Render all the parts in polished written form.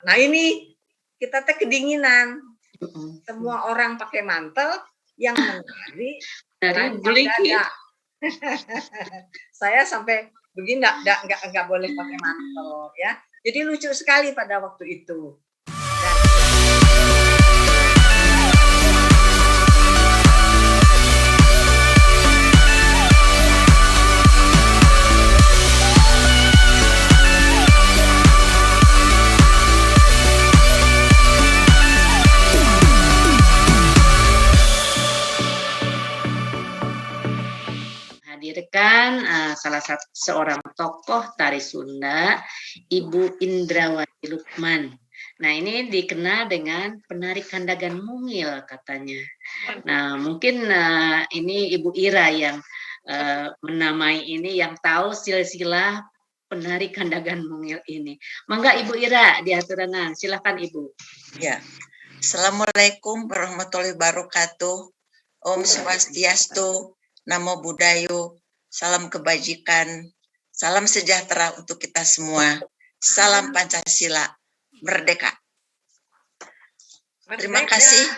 Nah ini kita teh kedinginan. Semua orang pakai mantel, yang menari telanjang dada. Saya sampai begini nggak boleh pakai mantel ya. Jadi lucu sekali pada waktu itu. Hadirkan salah satu seorang tokoh tari Sunda, Ibu Indrawati Lukman. Nah, ini dikenal dengan penari Kandagan Mungil katanya. Nah, mungkin ini Ibu Ira yang menamai ini, yang tahu silsilah penari Kandagan Mungil ini. Mangga Ibu Ira diaturanan, silakan Ibu. Ya, Assalamualaikum warahmatullahi wabarakatuh. Om Swastiastu, Namo Buddhayo, salam kebajikan, salam sejahtera untuk kita semua. Salam Pancasila, merdeka. Terima kasih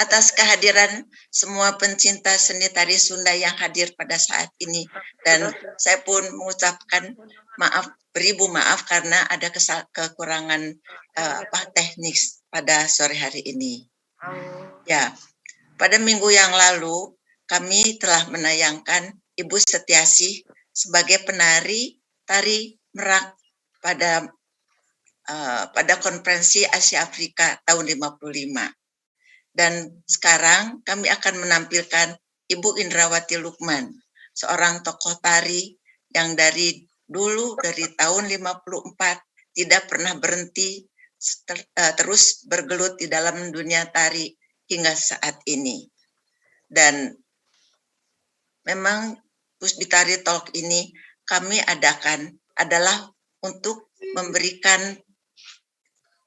atas kehadiran semua pencinta seni tari Sunda yang hadir pada saat ini. Dan saya pun mengucapkan maaf, beribu maaf karena ada kekurangan teknis pada sore hari ini. Ya, pada minggu yang lalu kami telah menayangkan Ibu Setiasih sebagai penari tari merak pada konferensi Asia Afrika tahun 55. Dan sekarang kami akan menampilkan Ibu Indrawati Lukman, seorang tokoh tari yang dari dulu, dari tahun 54, tidak pernah berhenti, terus bergelut di dalam dunia tari hingga saat ini. Dan memang Pusdi Tari Talk ini kami adakan adalah untuk memberikan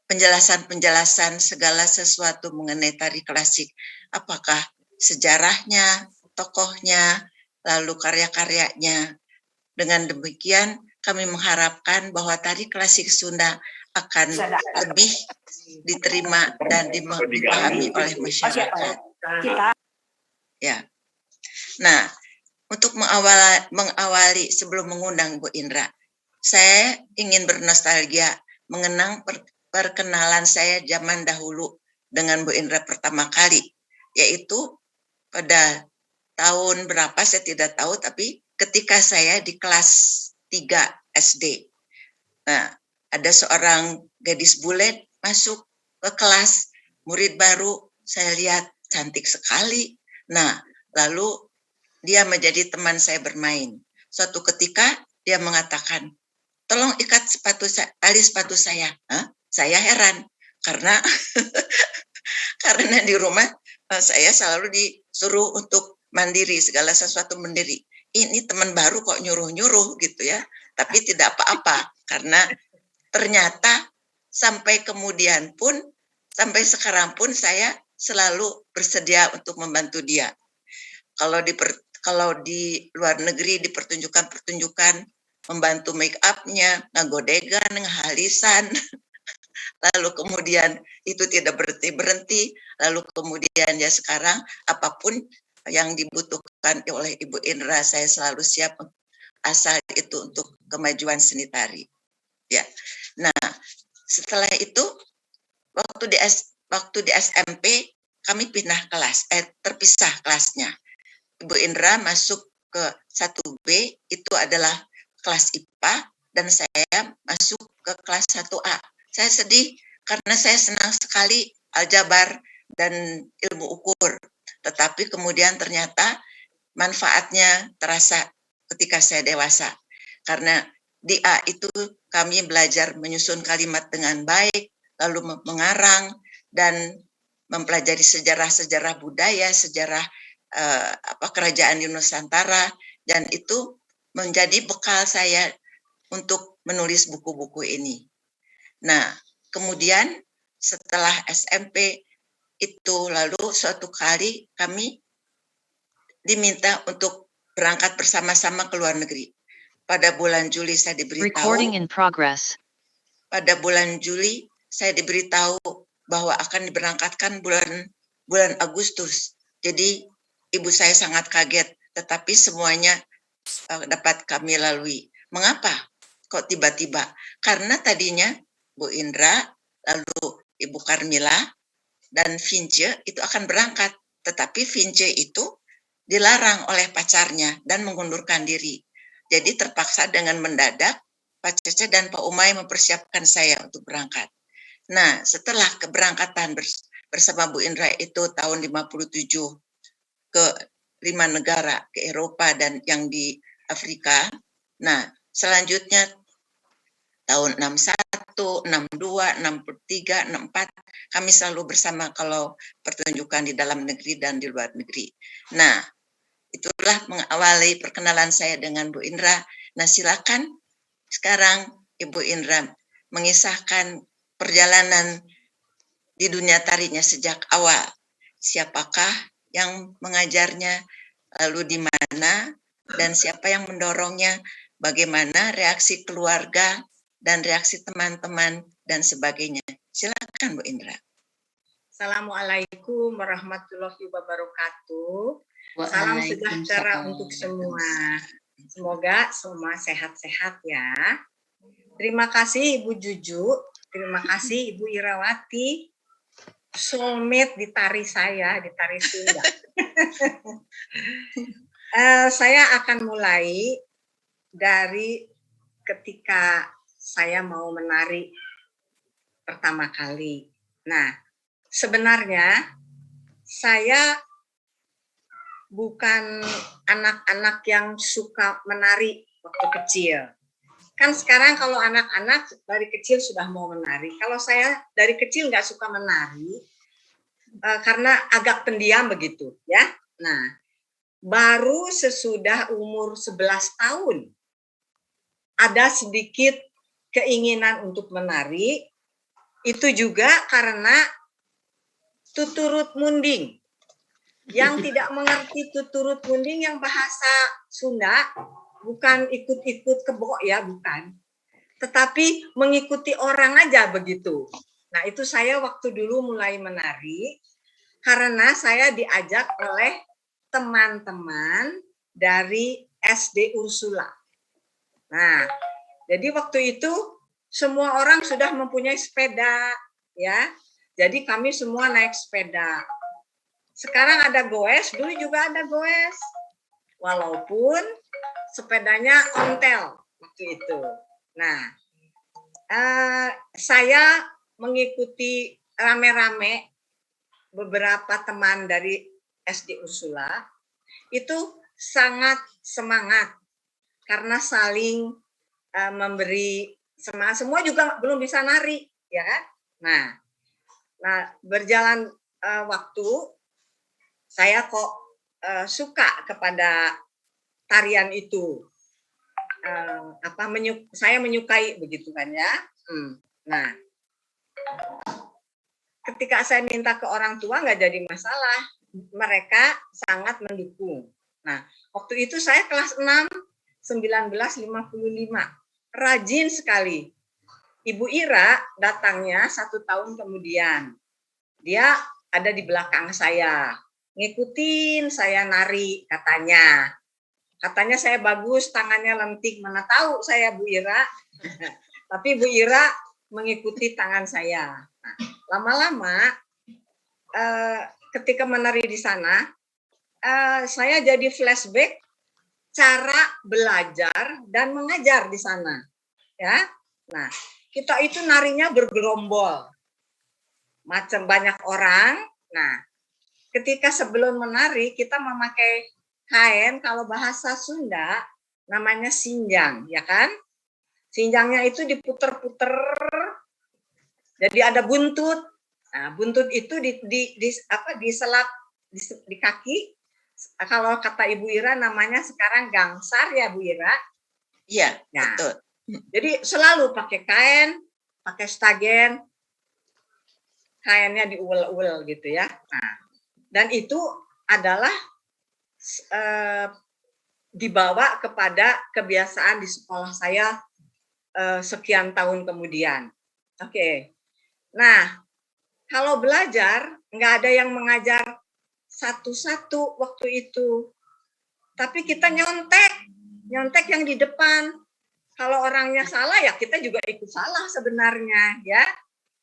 penjelasan-penjelasan segala sesuatu mengenai tari klasik. Apakah sejarahnya, tokohnya, lalu karya-karyanya. Dengan demikian kami mengharapkan bahwa tari klasik Sunda akan lebih diterima dan dipahami oleh masyarakat. Ya. Nah, untuk mengawali sebelum mengundang Bu Indra, saya ingin bernostalgia mengenang perkenalan saya zaman dahulu dengan Bu Indra pertama kali, yaitu pada tahun berapa saya tidak tahu, tapi ketika saya di kelas 3 SD. Nah, ada seorang gadis bule masuk ke kelas, murid baru, saya lihat cantik sekali. Nah, lalu dia menjadi teman saya bermain. Suatu ketika dia mengatakan, tolong ikat tali sepatu saya. Hah? Saya heran karena karena di rumah saya selalu disuruh untuk mandiri, segala sesuatu mandiri. Ini teman baru kok nyuruh-nyuruh gitu ya. Tapi tidak apa-apa karena ternyata sampai kemudian pun, sampai sekarang pun saya selalu bersedia untuk membantu dia. Kalau di luar negeri di pertunjukan-pertunjukan, membantu make up-nya, ngagodegan, ngahalisan, lalu kemudian itu tidak berhenti, lalu kemudian ya sekarang apapun yang dibutuhkan oleh Ibu Indra, saya selalu siap, asal itu untuk kemajuan seni tari. Ya. Nah, setelah itu waktu di SMP kami pindah kelas, terpisah kelasnya. Ibu Indra masuk ke 1B, itu adalah kelas IPA, dan saya masuk ke kelas 1A. Saya sedih karena saya senang sekali aljabar dan ilmu ukur. Tetapi kemudian ternyata manfaatnya terasa ketika saya dewasa. Karena di A itu kami belajar menyusun kalimat dengan baik, lalu mengarang, dan mempelajari sejarah-sejarah budaya, sejarah kerajaan di Nusantara, dan itu menjadi bekal saya untuk menulis buku-buku ini. Nah, kemudian setelah SMP itu, lalu suatu kali kami diminta untuk berangkat bersama-sama ke luar negeri. Pada bulan Juli saya diberitahu. Recording in progress. Pada bulan Juli saya diberitahu bahwa akan diberangkatkan bulan Agustus. Jadi ibu saya sangat kaget, tetapi semuanya dapat kami lalui. Mengapa kok tiba-tiba? Karena tadinya Bu Indra, lalu Ibu Karmila, dan Vince itu akan berangkat. Tetapi Vince itu dilarang oleh pacarnya dan mengundurkan diri. Jadi terpaksa dengan mendadak, Pak Cece dan Pak Umay mempersiapkan saya untuk berangkat. Nah, setelah keberangkatan bersama Bu Indra itu tahun 57 ke 5 negara, ke Eropa dan yang di Afrika. Nah, selanjutnya tahun 61, 62, 63, 64, kami selalu bersama kalau pertunjukan di dalam negeri dan di luar negeri. Nah, itulah mengawali perkenalan saya dengan Bu Indra. Nah, silakan sekarang Ibu Indra mengisahkan perjalanan di dunia tarinya sejak awal. Siapakah yang mengajarnya, lalu di mana, dan siapa yang mendorongnya, bagaimana reaksi keluarga, dan reaksi teman-teman, dan sebagainya. Silakan Bu Indra. Assalamualaikum warahmatullahi wabarakatuh. Salam sejahtera untuk semua. Semoga semua sehat-sehat ya. Terima kasih Ibu Juju, terima kasih Ibu Irawati, soulmate di tari saya, di tari Sunda. Saya akan mulai dari ketika saya mau menari pertama kali. Nah, sebenarnya saya bukan anak-anak yang suka menari waktu kecil. Kan sekarang kalau anak-anak dari kecil sudah mau menari. Kalau saya dari kecil nggak suka menari karena agak pendiam begitu, ya. Nah, baru sesudah umur 11 tahun ada sedikit keinginan untuk menari. Itu juga karena tuturut munding. Yang tidak mengerti tuturut munding yang bahasa Sunda, bukan ikut-ikut kebo ya, bukan. Tetapi mengikuti orang aja begitu. Nah, itu saya waktu dulu mulai menari karena saya diajak oleh teman-teman dari SD Ursula. Nah, jadi waktu itu semua orang sudah mempunyai sepeda, ya. Jadi kami semua naik sepeda. Sekarang ada goes, dulu juga ada goes. Walaupun sepedanya ontel waktu itu. Nah, saya mengikuti rame-rame beberapa teman dari SD Ursula itu sangat semangat karena saling memberi semangat. Semua juga belum bisa nari, ya kan? Nah berjalan waktu saya kok suka kepada tarian itu. Saya menyukai begitu kan ya. Nah, ketika saya minta ke orang tua nggak jadi masalah, mereka sangat mendukung. Nah, waktu itu saya kelas 6, 1955, rajin sekali. Ibu Ira datangnya 1 tahun kemudian, dia ada di belakang saya, ngikutin saya nari katanya. Katanya saya bagus, tangannya lentik, mana tahu saya Bu Ira. Tapi Bu Ira mengikuti tangan saya. Nah, lama-lama ketika menari di sana, saya jadi flashback cara belajar dan mengajar di sana. Ya, nah kita itu narinya bergerombol, macam banyak orang. Nah, ketika sebelum menari kita memakai kain, kalau bahasa Sunda namanya sinjang, ya kan? Sinjangnya itu diputer-puter, jadi ada buntut. Nah, buntut itu diselap di kaki. Kalau kata Ibu Ira namanya sekarang gangsar ya Bu Ira. Iya, nah, betul. Jadi selalu pakai kain, pakai stagen, kainnya diuel-uel gitu ya. Nah, dan itu adalah dibawa kepada kebiasaan di sekolah saya sekian tahun kemudian. Oke. Nah, kalau belajar nggak ada yang mengajar satu-satu waktu itu, tapi kita nyontek yang di depan. Kalau orangnya salah ya kita juga ikut salah sebenarnya ya.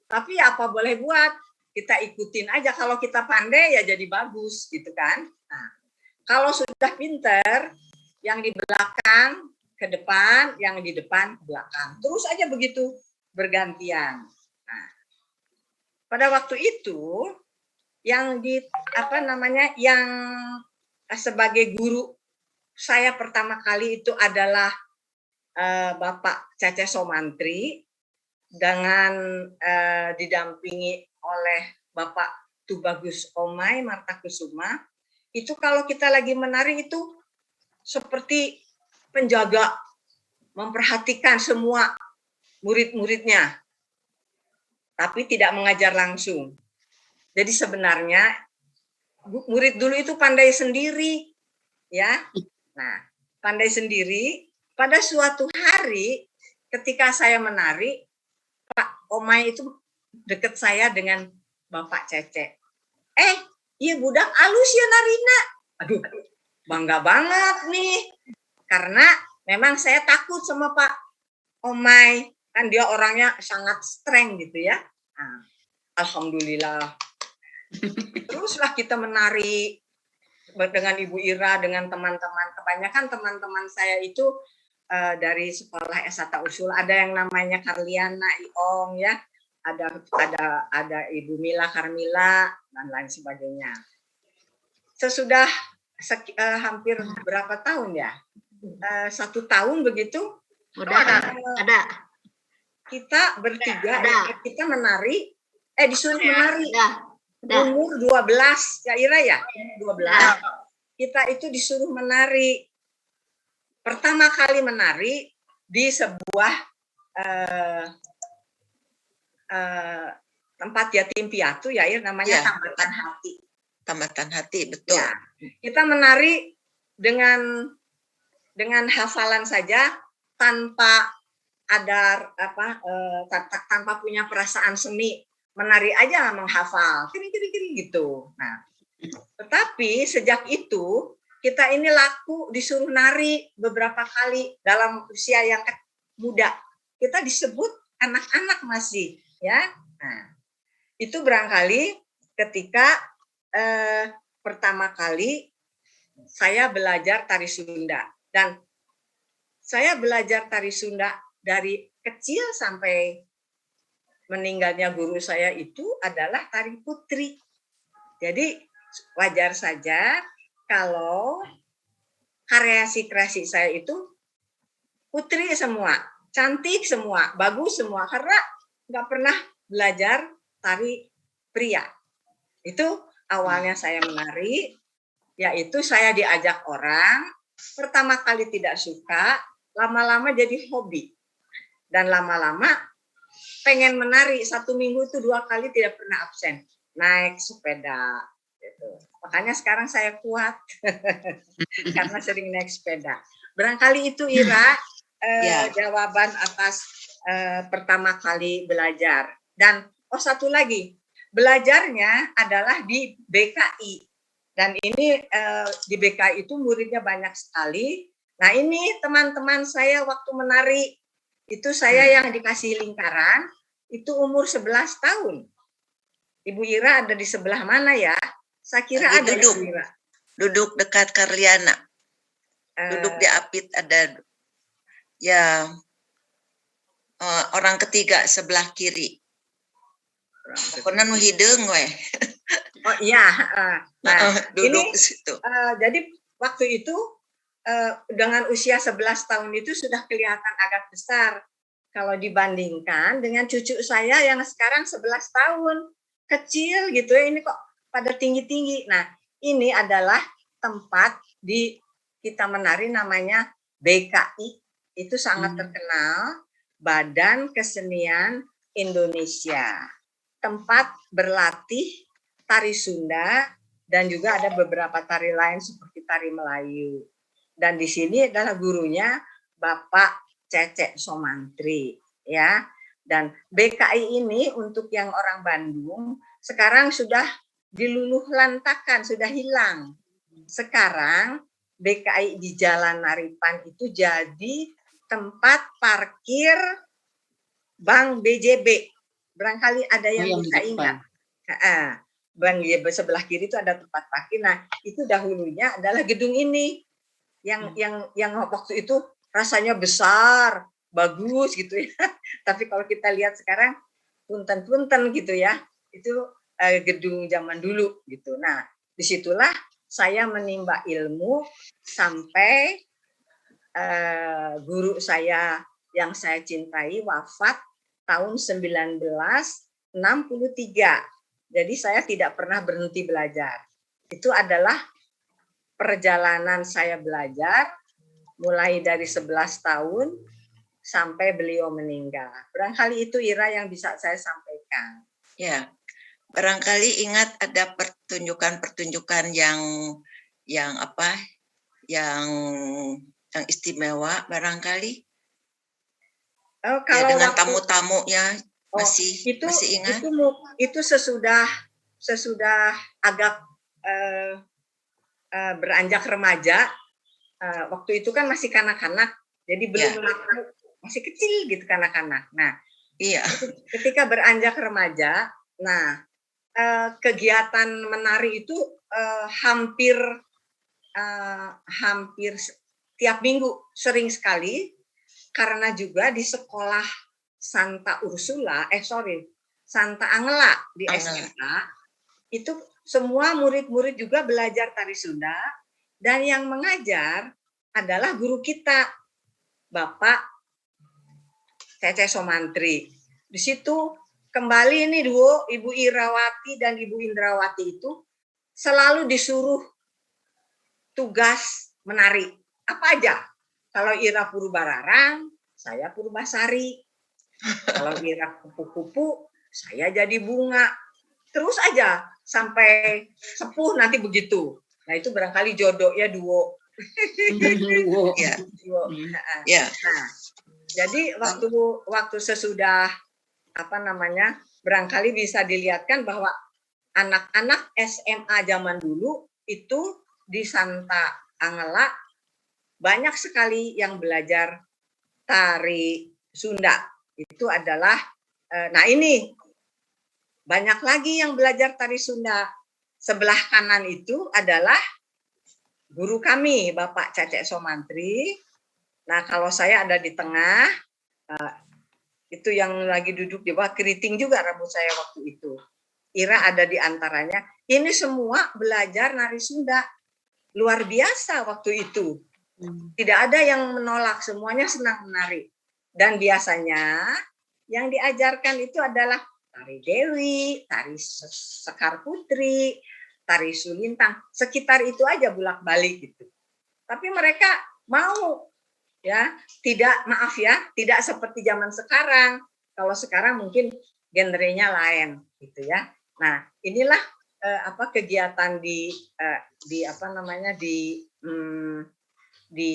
Tapi apa boleh buat, kita ikutin aja. Kalau kita pandai ya jadi bagus gitu kan. Nah, kalau sudah pinter, yang di belakang ke depan, yang di depan ke belakang. Terus aja begitu bergantian. Nah, pada waktu itu yang yang sebagai guru saya pertama kali itu adalah Bapak Cece Somantri dengan didampingi oleh Bapak Tubagus Omai Marta Kusuma. Itu kalau kita lagi menari itu seperti penjaga, memperhatikan semua murid-muridnya, tapi tidak mengajar langsung. Jadi sebenarnya murid dulu itu pandai sendiri, ya. Nah, pandai sendiri. Pada suatu hari, ketika saya menari, Pak Omai itu deket saya dengan Bapak Cece. Iya budak alus ya narina. Aduh, bangga banget nih. Karena memang saya takut sama Pak Omai. Kan dia orangnya sangat strength gitu ya. Nah, alhamdulillah. Teruslah kita menari dengan Ibu Ira, dengan teman-teman. Kebanyakan teman-teman saya itu dari sekolah S1 Usul. Ada yang namanya Karliana Iong ya. Ada Ibu Mila Karmila dan lain sebagainya. Sesudah hampir berapa tahun ya? 1 tahun begitu. Ada. Kita bertiga kita menari, disuruh menari. Umur 12 ya Ira ya, 12. Kita itu disuruh menari. Pertama kali menari di sebuah tempat yatim piatu ya, namanya Tambatan Hati. Tambatan Hati, betul. Ya, kita menari dengan hafalan saja tanpa ada tanpa punya perasaan seni. Menari aja menghafal, kiri gitu. Nah, tetapi sejak itu kita ini laku disuruh nari beberapa kali dalam usia yang muda. Kita disebut anak-anak masih, ya. Nah, itu barangkali ketika pertama kali saya belajar tari Sunda, dan saya belajar tari Sunda dari kecil sampai meninggalnya guru saya itu adalah tari putri. Jadi wajar saja kalau kreasi saya itu putri semua, cantik semua, bagus semua, karena nggak pernah belajar tari pria. Itu awalnya saya menari, yaitu saya diajak orang, pertama kali tidak suka, lama-lama jadi hobi. Dan lama-lama pengen menari, 1 minggu itu 2 kali tidak pernah absen, naik sepeda. Gitu. Makanya sekarang saya kuat karena sering naik sepeda. Barangkali itu Ira jawaban atas pertama kali belajar. Dan satu lagi, belajarnya adalah di BKI. Dan ini di BKI itu muridnya banyak sekali. Nah ini teman-teman saya waktu menari, itu saya yang dikasih lingkaran, itu umur 11 tahun. Ibu Ira ada di sebelah mana ya? Saya kira ada duduk, Ibu Ira. Duduk dekat Karliana. Duduk di apit ada ya orang ketiga sebelah kiri. Pokoknya nu hideung we. Oh iya, nah duduk ini situ. Jadi waktu itu dengan usia 11 tahun itu sudah kelihatan agak besar kalau dibandingkan dengan cucu saya yang sekarang 11 tahun, kecil gitu ya, ini kok pada tinggi-tinggi. Nah, ini adalah tempat di kita menari namanya BKI, itu sangat terkenal, Badan Kesenian Indonesia. Tempat berlatih tari Sunda dan juga ada beberapa tari lain seperti tari Melayu. Dan di sini adalah gurunya Bapak Cece Somantri, ya. Dan BKI ini untuk yang orang Bandung sekarang sudah diluluhlantakan, sudah hilang. Sekarang BKI di Jalan Naripan itu jadi tempat parkir Bank BJB. Barangkali ada yang yang di bisa depan. ingat. Bank BJB sebelah kiri itu ada tempat parkir. Nah, itu dahulunya adalah gedung ini yang waktu itu rasanya besar, bagus gitu ya. Tapi kalau kita lihat sekarang punten-punten gitu ya. Itu gedung zaman dulu gitu. Nah, disitulah saya menimba ilmu sampai guru saya yang saya cintai wafat tahun 1963. Jadi saya tidak pernah berhenti belajar. Itu adalah perjalanan saya belajar mulai dari 11 tahun sampai beliau meninggal. Barangkali itu Ira yang bisa saya sampaikan. Ya, barangkali ingat ada pertunjukan-pertunjukan yang apa? Yang istimewa barangkali. Oh, Ya, kalau dengan waktu, tamu-tamunya masih ingat? Itu sesudah agak beranjak remaja. Waktu itu kan masih kanak-kanak, jadi belum laku, masih kecil gitu kanak-kanak. Nah, iya. Ketika beranjak remaja, nah kegiatan menari itu hampir tiap minggu, sering sekali, karena juga di sekolah Santa Angela di SMA, itu semua murid-murid juga belajar tari Sunda, dan yang mengajar adalah guru kita, Bapak Cece Somantri. Di situ kembali ini duo Ibu Irawati dan Ibu Indrawati itu selalu disuruh tugas menari. Apa aja? Kalau Ira Purbararang, saya Purbasari. Kalau Ira kupu-kupu, saya jadi bunga. Terus aja sampai sepuh nanti begitu. Nah, itu barangkali jodoh ya duo. Duo. Ya. Nah, jadi waktu sesudah barangkali bisa dilihatkan bahwa anak-anak SMA zaman dulu itu di Santa Angela banyak sekali yang belajar tari Sunda. Itu adalah ini banyak lagi yang belajar tari Sunda. Sebelah kanan itu adalah guru kami, Bapak Cece Somantri. Nah, kalau saya ada di tengah, itu yang lagi duduk di bawah, keriting juga rambut saya waktu itu. Ira ada di antaranya. Ini semua belajar nari Sunda. Luar biasa waktu itu. Tidak ada yang menolak, semuanya senang menari. Dan biasanya yang diajarkan itu adalah tari Dewi, tari Sekar Putri, tari Sulintang, sekitar itu aja bolak-balik gitu. Tapi mereka mau ya, tidak seperti zaman sekarang. Kalau sekarang mungkin genrenya lain gitu ya. Nah, inilah kegiatan di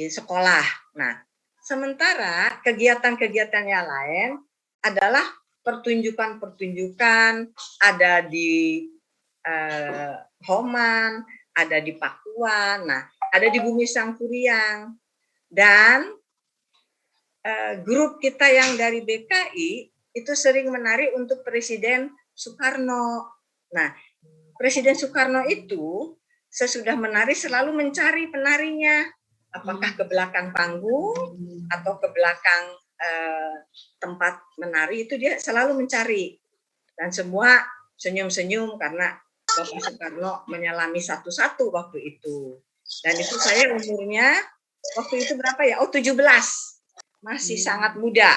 sekolah. Nah, sementara kegiatan-kegiatan yang lain adalah pertunjukan-pertunjukan, ada di Homan, ada di Pakuan, nah ada di Bumi Sangkuriang, dan grup kita yang dari BKI itu sering menari untuk Presiden Soekarno. Nah, Presiden Soekarno itu sesudah menari selalu mencari penarinya, apakah ke belakang panggung atau ke belakang tempat menari, itu dia selalu mencari, dan semua senyum-senyum karena Bapak Soekarno menyelami satu-satu waktu itu. Dan itu saya umurnya waktu itu berapa ya? 17, masih sangat muda.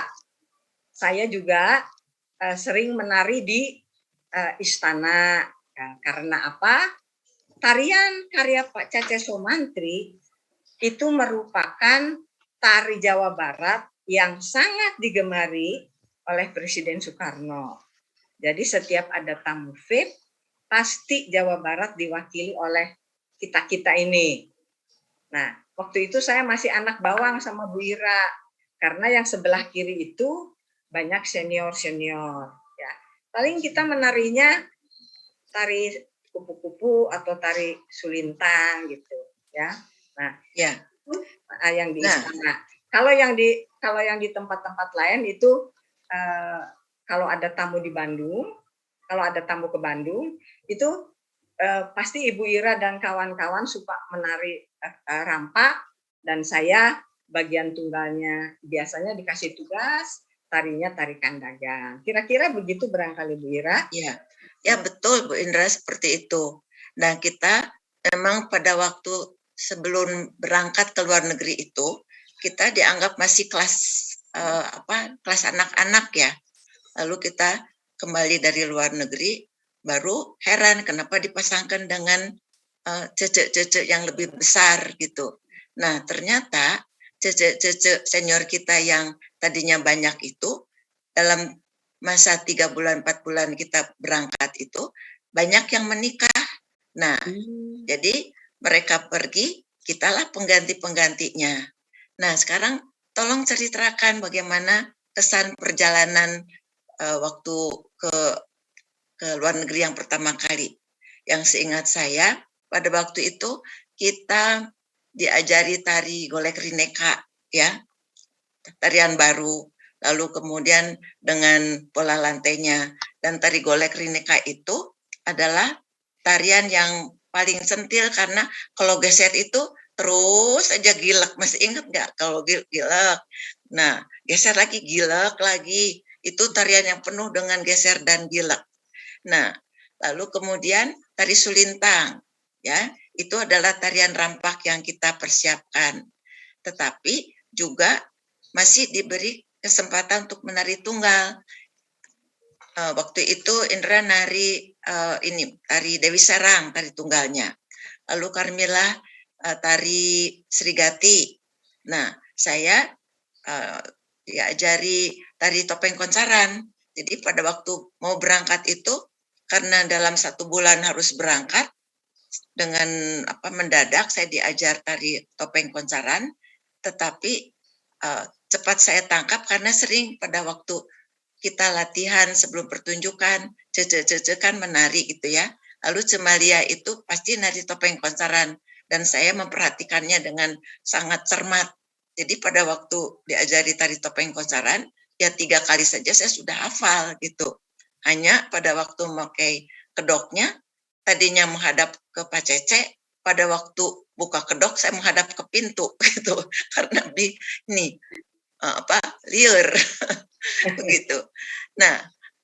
Saya juga sering menari di istana. Karena apa? Tarian karya Pak Cece Somantri itu merupakan tari Jawa Barat yang sangat digemari oleh Presiden Soekarno. Jadi setiap ada tamu VIP, pasti Jawa Barat diwakili oleh kita-kita ini. Nah, waktu itu saya masih anak bawang sama Bu Ira, karena yang sebelah kiri itu banyak senior ya. Paling kita menarinya tari kupu-kupu atau tari sulintang gitu ya. Nah, Ya. yang di istana. Kalau yang di tempat-tempat lain itu kalau ada tamu di Bandung, kalau ada tamu ke Bandung itu pasti Ibu Ira dan kawan-kawan suka menari rampak, dan saya bagian tunggalnya. Biasanya dikasih tugas tarinya tari kandagan. Kira-kira begitu barangkali Bu Ira? Ya, ya betul Bu Indra, seperti itu. Nah, kita memang pada waktu sebelum berangkat ke luar negeri itu, kita dianggap masih kelas anak-anak ya. Lalu kita kembali dari luar negeri, baru heran kenapa dipasangkan dengan cece-cece yang lebih besar gitu. Nah, ternyata cece-cece senior kita yang tadinya banyak itu, dalam masa 3 bulan, 4 bulan kita berangkat itu, banyak yang menikah. Nah, jadi mereka pergi, kitalah pengganti-penggantinya. Nah, sekarang tolong ceritakan bagaimana kesan perjalanan waktu ke luar negeri yang pertama kali. Yang seingat saya, pada waktu itu kita diajari tari golek rineka, ya, tarian baru. Lalu kemudian dengan pola lantainya. Dan tari golek rineka itu adalah tarian yang paling sentil karena kalau geser itu terus aja gilek. Masih ingat nggak kalau gilek? Nah, geser lagi, gilek lagi. Itu tarian yang penuh dengan geser dan gilek. Nah, lalu kemudian tari sulintang, ya, itu adalah tarian rampak yang kita persiapkan. Tetapi juga masih diberi kesempatan untuk menari tunggal. Waktu itu Indra nari tari Dewi Sarang, tari tunggalnya. Lalu Carmila tari Srigati. Nah, saya diajari tari topeng konsaran. Jadi pada waktu mau berangkat itu, karena dalam 1 bulan harus berangkat, dengan mendadak saya diajar tari topeng konsaran, tetapi cepat saya tangkap karena sering pada waktu kita latihan sebelum pertunjukan, cece kan menari gitu ya. Lalu Cemalia itu pasti nari topeng konsaran, dan saya memperhatikannya dengan sangat cermat. Jadi pada waktu diajari tari topeng konsaran, ya 3 kali saja saya sudah hafal gitu. Hanya pada waktu memakai kedoknya, tadinya menghadap ke Pak Cece, pada waktu buka kedok saya menghadap ke pintu gitu, karena liur begitu. Nah,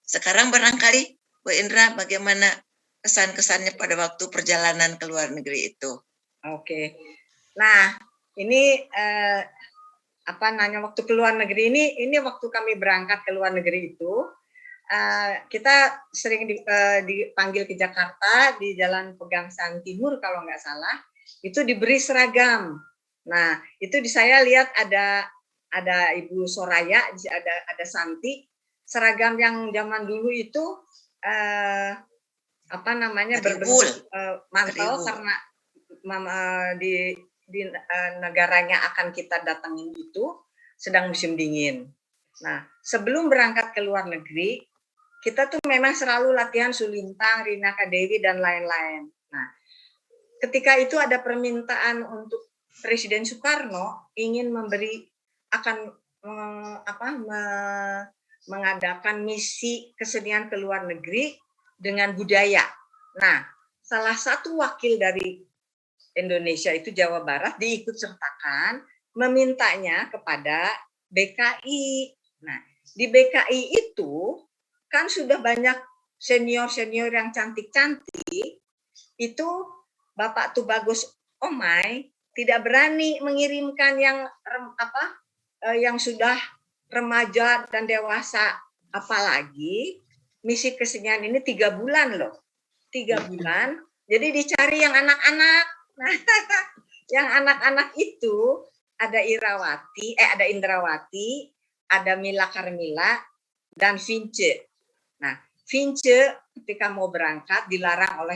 sekarang barangkali Bu Indra, bagaimana kesan-kesannya pada waktu perjalanan ke luar negeri itu? Oke. Nah, ini waktu ke luar negeri ini waktu kami berangkat ke luar negeri itu, kita sering dipanggil ke Jakarta di Jalan Pegangsaan Timur kalau nggak salah, itu diberi seragam. Nah, itu saya lihat ada Ibu Soraya, ada Santi, seragam yang zaman dulu itu berbentuk mantel, karena di negaranya akan kita datangin itu sedang musim dingin. Nah, sebelum berangkat ke luar negeri, kita tuh memang selalu latihan sulintang, Rinaka Dewi, dan lain-lain. Nah, ketika itu ada permintaan untuk Presiden Soekarno ingin mengadakan misi kesenian ke luar negeri dengan budaya. Nah, salah satu wakil dari Indonesia itu Jawa Barat diikut sertakan, memintanya kepada BKI. Nah, di BKI itu kan sudah banyak senior-senior yang cantik-cantik, itu Bapak Tubagus Omai tidak berani mengirimkan yang sudah remaja dan dewasa, apalagi misi kesenian ini 3 bulan loh. 3 bulan, jadi dicari yang anak-anak. Nah, yang anak-anak itu ada Indrawati, ada Mila Carmila, dan Vince. Nah, Vince ketika mau berangkat dilarang oleh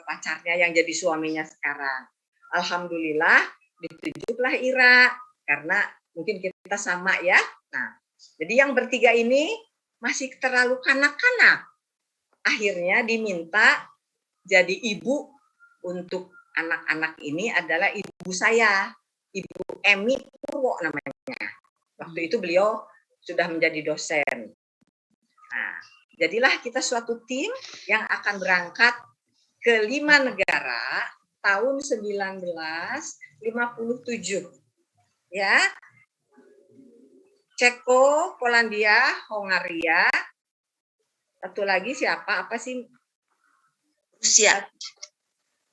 pacarnya yang jadi suaminya sekarang. Alhamdulillah ditunjuklah Ira, karena mungkin kita sama ya. Nah, Jadi yang bertiga ini masih terlalu kanak-kanak. Akhirnya diminta jadi ibu untuk anak-anak ini adalah ibu saya, Ibu Emi Purwo namanya. Waktu itu beliau sudah menjadi dosen. Nah, jadilah kita suatu tim yang akan berangkat ke 5 negara tahun 1957. Ya. Ceko, Polandia, Hongaria. Satu lagi siapa? Apa sih?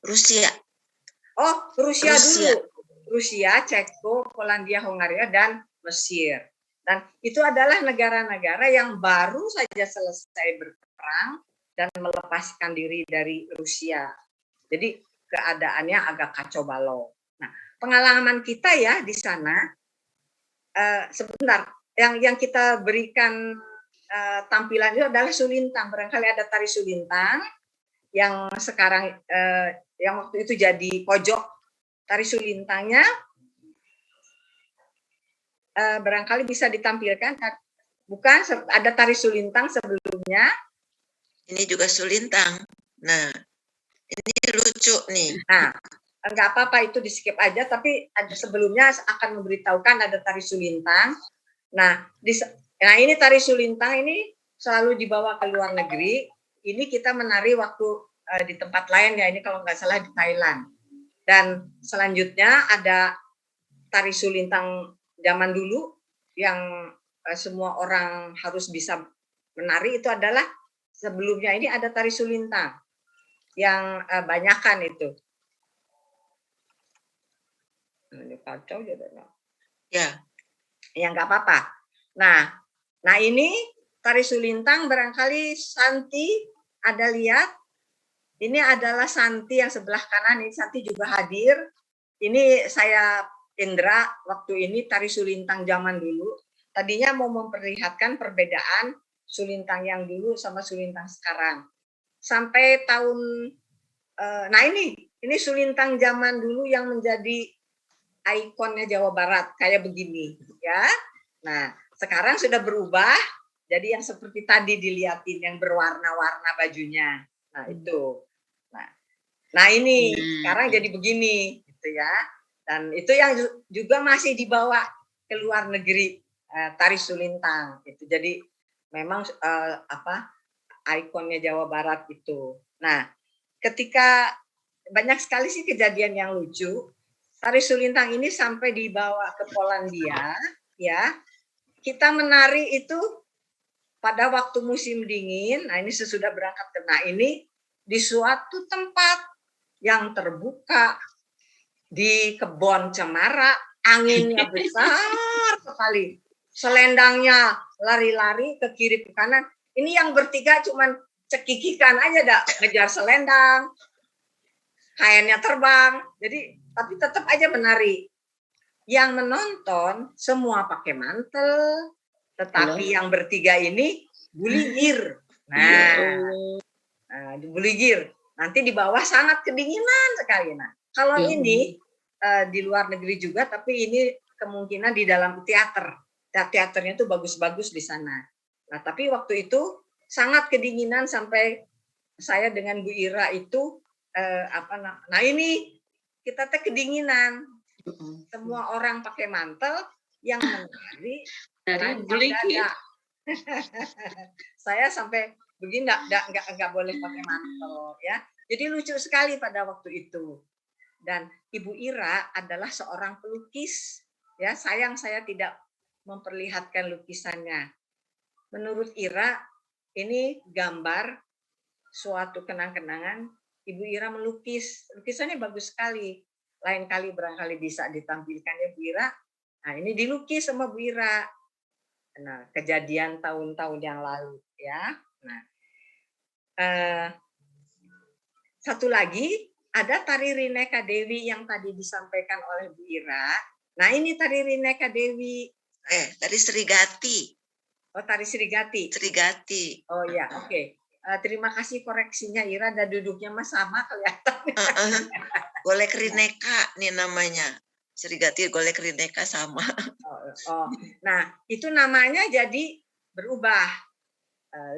Rusia. Oh, Rusia dulu. Rusia, Ceko, Polandia, Hongaria, dan Mesir. Dan itu adalah negara-negara yang baru saja selesai berperang dan melepaskan diri dari Rusia. Jadi keadaannya agak kacau balau. Nah, pengalaman kita ya di sana, sebentar, yang kita berikan tampilan itu adalah sulintang. Barangkali ada tari sulintang yang sekarang yang waktu itu jadi pojok tari sulintangnya, barangkali bisa ditampilkan. Bukan, ada tari sulintang sebelumnya. Ini juga sulintang. Nah, ini lucu nih. Nah, enggak apa-apa, itu di skip aja, tapi ada sebelumnya akan memberitahukan ada tari sulintang. Nah, ini tari sulintang ini selalu dibawa ke luar negeri. Ini kita menari waktu di tempat lain ya, ini kalau nggak salah di Thailand. Dan selanjutnya ada tari sulintang zaman dulu yang semua orang harus bisa menari, itu adalah sebelumnya ini ada tari sulintang yang banyakan itu. Ini kacau jadinya. Ya. Ya nggak apa-apa. Nah ini tari sulintang barangkali Santi ada lihat. Ini adalah Santi yang sebelah kanan. Ini Santi juga hadir. Ini saya Indra, waktu ini tari sulintang zaman dulu. Tadinya mau memperlihatkan perbedaan sulintang yang dulu sama sulintang sekarang. Sampai tahun, nah ini sulintang zaman dulu yang menjadi ikonnya Jawa Barat, kayak begini. Ya. Nah, sekarang sudah berubah, jadi yang seperti tadi dilihatin, yang berwarna-warna bajunya. Nah, itu. Nah ini sekarang jadi begini, gitu ya. Dan itu yang juga masih dibawa ke luar negeri, tari sulintang. Gitu. Jadi memang ikonnya Jawa Barat itu. Nah, ketika banyak sekali sih kejadian yang lucu, tari sulintang ini sampai dibawa ke Polandia, ya. Kita menari itu pada waktu musim dingin. Nah ini sesudah berangkat ke, nah ini di suatu tempat yang terbuka di kebun cemara, anginnya besar sekali, selendangnya lari-lari ke kiri ke kanan. Ini yang bertiga cuman cekikikan aja dah ngejar selendang, kainnya terbang, jadi tapi tetap aja menari. Yang menonton semua pakai mantel, tetapi yang bertiga ini buligir. Nah, buligir. Nanti di bawah sangat kedinginan sekali. Nah, kalau ini di luar negeri juga, tapi ini kemungkinan di dalam teater. Teaternya itu bagus-bagus di sana. Nah, tapi waktu itu sangat kedinginan sampai saya dengan Bu Ira itu nah ini kita teh kedinginan. Semua orang pakai mantel, yang menari dada. Saya sampai begini nggak boleh pakai mantel ya. Jadi lucu sekali pada waktu itu. Dan Ibu Ira adalah seorang pelukis ya. Sayang saya tidak memperlihatkan lukisannya. Menurut Ira ini gambar suatu kenang-kenangan Ibu Ira melukis. Lukisannya bagus sekali. Lain kali barangkali bisa ditampilkan ya Bu Ira. Nah ini dilukis sama Bu Ira. Nah kejadian tahun-tahun yang lalu ya. Nah, satu lagi ada tari Rineka Dewi yang tadi disampaikan oleh Bu Ira. Nah ini tari Rineka Dewi. Tari Srigati. Oh tari Srigati. Srigati. Oh ya oke. Terima kasih koreksinya Ira. Dan duduknya mas sama kelihatan. Golek Rineka nih namanya. Srigati Golek Rineka sama. Oh Oh, nah itu namanya jadi berubah.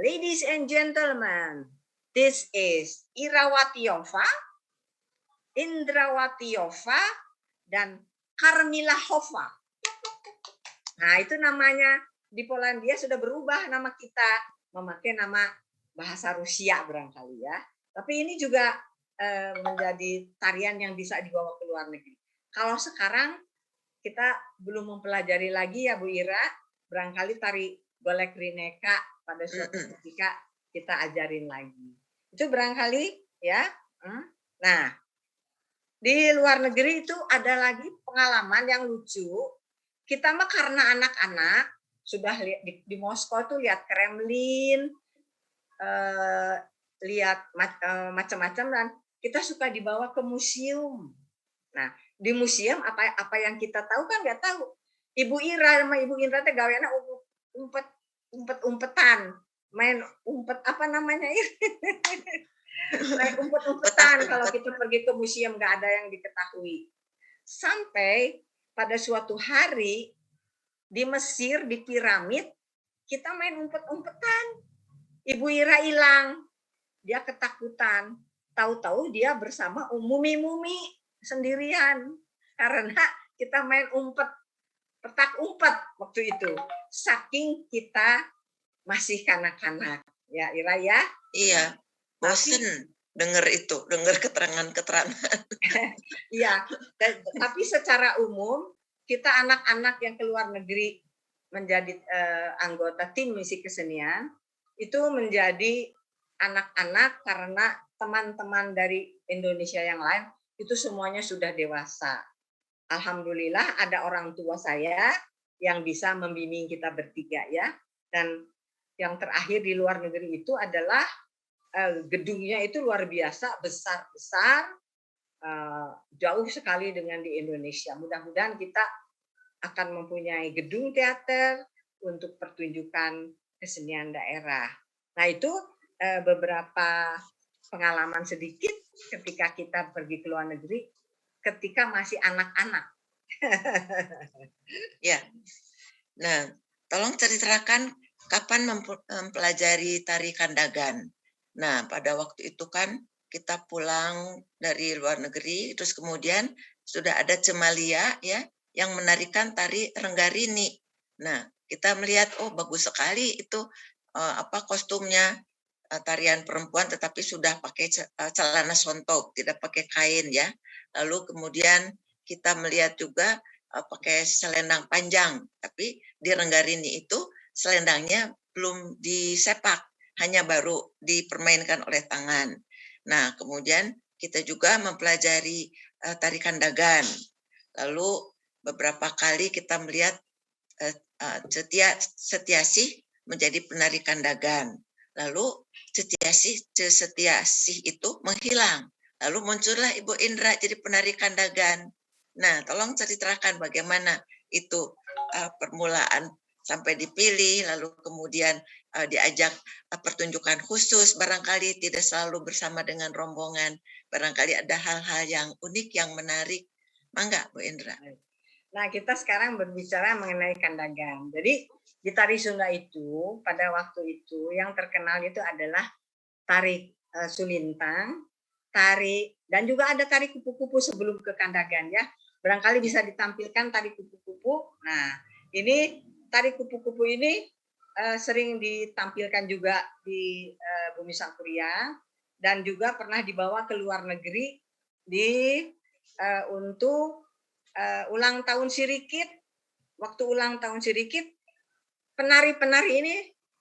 Ladies and gentlemen, this is Irawatiyova, Indrawatiyova, dan Karmilahova. Nah itu namanya di Polandia sudah berubah nama kita, memakai nama bahasa Rusia barangkali ya. Tapi ini juga menjadi tarian yang bisa dibawa ke luar negeri. Kalau sekarang kita belum mempelajari lagi ya Bu Ira, barangkali tari golek rineka pada suatu ketika kita ajarin lagi. Itu barangkali ya. Nah, di luar negeri itu ada lagi pengalaman yang lucu. Kita mah karena anak-anak sudah lihat di Moskow tuh lihat Kremlin, lihat macam-macam, dan kita suka dibawa ke museum. Nah, di museum apa yang kita tahu kan nggak tahu. Ibu Ira sama Ibu Indra teh gaweana umpet-umpetan, main umpet apa namanya ini? Main umpet-umpetan kalau kita pergi ke museum nggak ada yang diketahui. Sampai pada suatu hari di Mesir di piramid kita main umpet-umpetan. Ibu Ira hilang, dia ketakutan. Tahu-tahu dia bersama mumi-mumi sendirian karena kita main umpet, petak umpet waktu itu. Saking kita masih kanak-kanak, ya Ira ya. Iya, bosen dengar itu, dengar keterangan-keterangan. Iya, tapi secara umum kita anak-anak yang keluar negeri menjadi anggota tim misi kesenian itu menjadi anak-anak karena teman-teman dari Indonesia yang lain itu semuanya sudah dewasa. Alhamdulillah ada orang tua saya yang bisa membimbing kita bertiga ya. Dan yang terakhir di luar negeri itu adalah gedungnya itu luar biasa, besar-besar, jauh sekali dengan di Indonesia. Mudah-mudahan kita akan mempunyai gedung teater untuk pertunjukan kesenian daerah. Nah itu beberapa pengalaman sedikit ketika kita pergi ke luar negeri ketika masih anak-anak. Ya, nah tolong ceritakan kapan mempelajari tari kandagan. Nah pada waktu itu kan kita pulang dari luar negeri, terus kemudian sudah ada Cemalia ya yang menarikan tari Renggarini. Nah kita melihat oh bagus sekali itu kostumnya tarian perempuan tetapi sudah pakai celana sontok, tidak pakai kain ya. Lalu kemudian kita melihat juga pakai selendang panjang, tapi di Renggarini itu selendangnya belum disepak, hanya baru dipermainkan oleh tangan. Nah, kemudian kita juga mempelajari tari kandagan. Lalu beberapa kali kita melihat Setiasih menjadi penari kandagan. Lalu Setiasih itu menghilang. Lalu muncullah Ibu Indra jadi penari kandagan. Nah, tolong ceritakan bagaimana itu permulaan sampai dipilih, lalu kemudian diajak pertunjukan khusus, barangkali tidak selalu bersama dengan rombongan, barangkali ada hal-hal yang unik, yang menarik. Mangga, Bu Indra. Nah, kita sekarang berbicara mengenai kandagan. Jadi, di tari Sunda itu, pada waktu itu, yang terkenal itu adalah tari sulintang, tari, dan juga ada tari kupu-kupu sebelum ke kandagan ya. Barangkali bisa ditampilkan tari kupu-kupu. Nah, ini tari kupu-kupu ini sering ditampilkan juga di Bumi Sangkuriang dan juga pernah dibawa ke luar negeri untuk ulang tahun Sirikit. Waktu ulang tahun Sirikit, penari-penari ini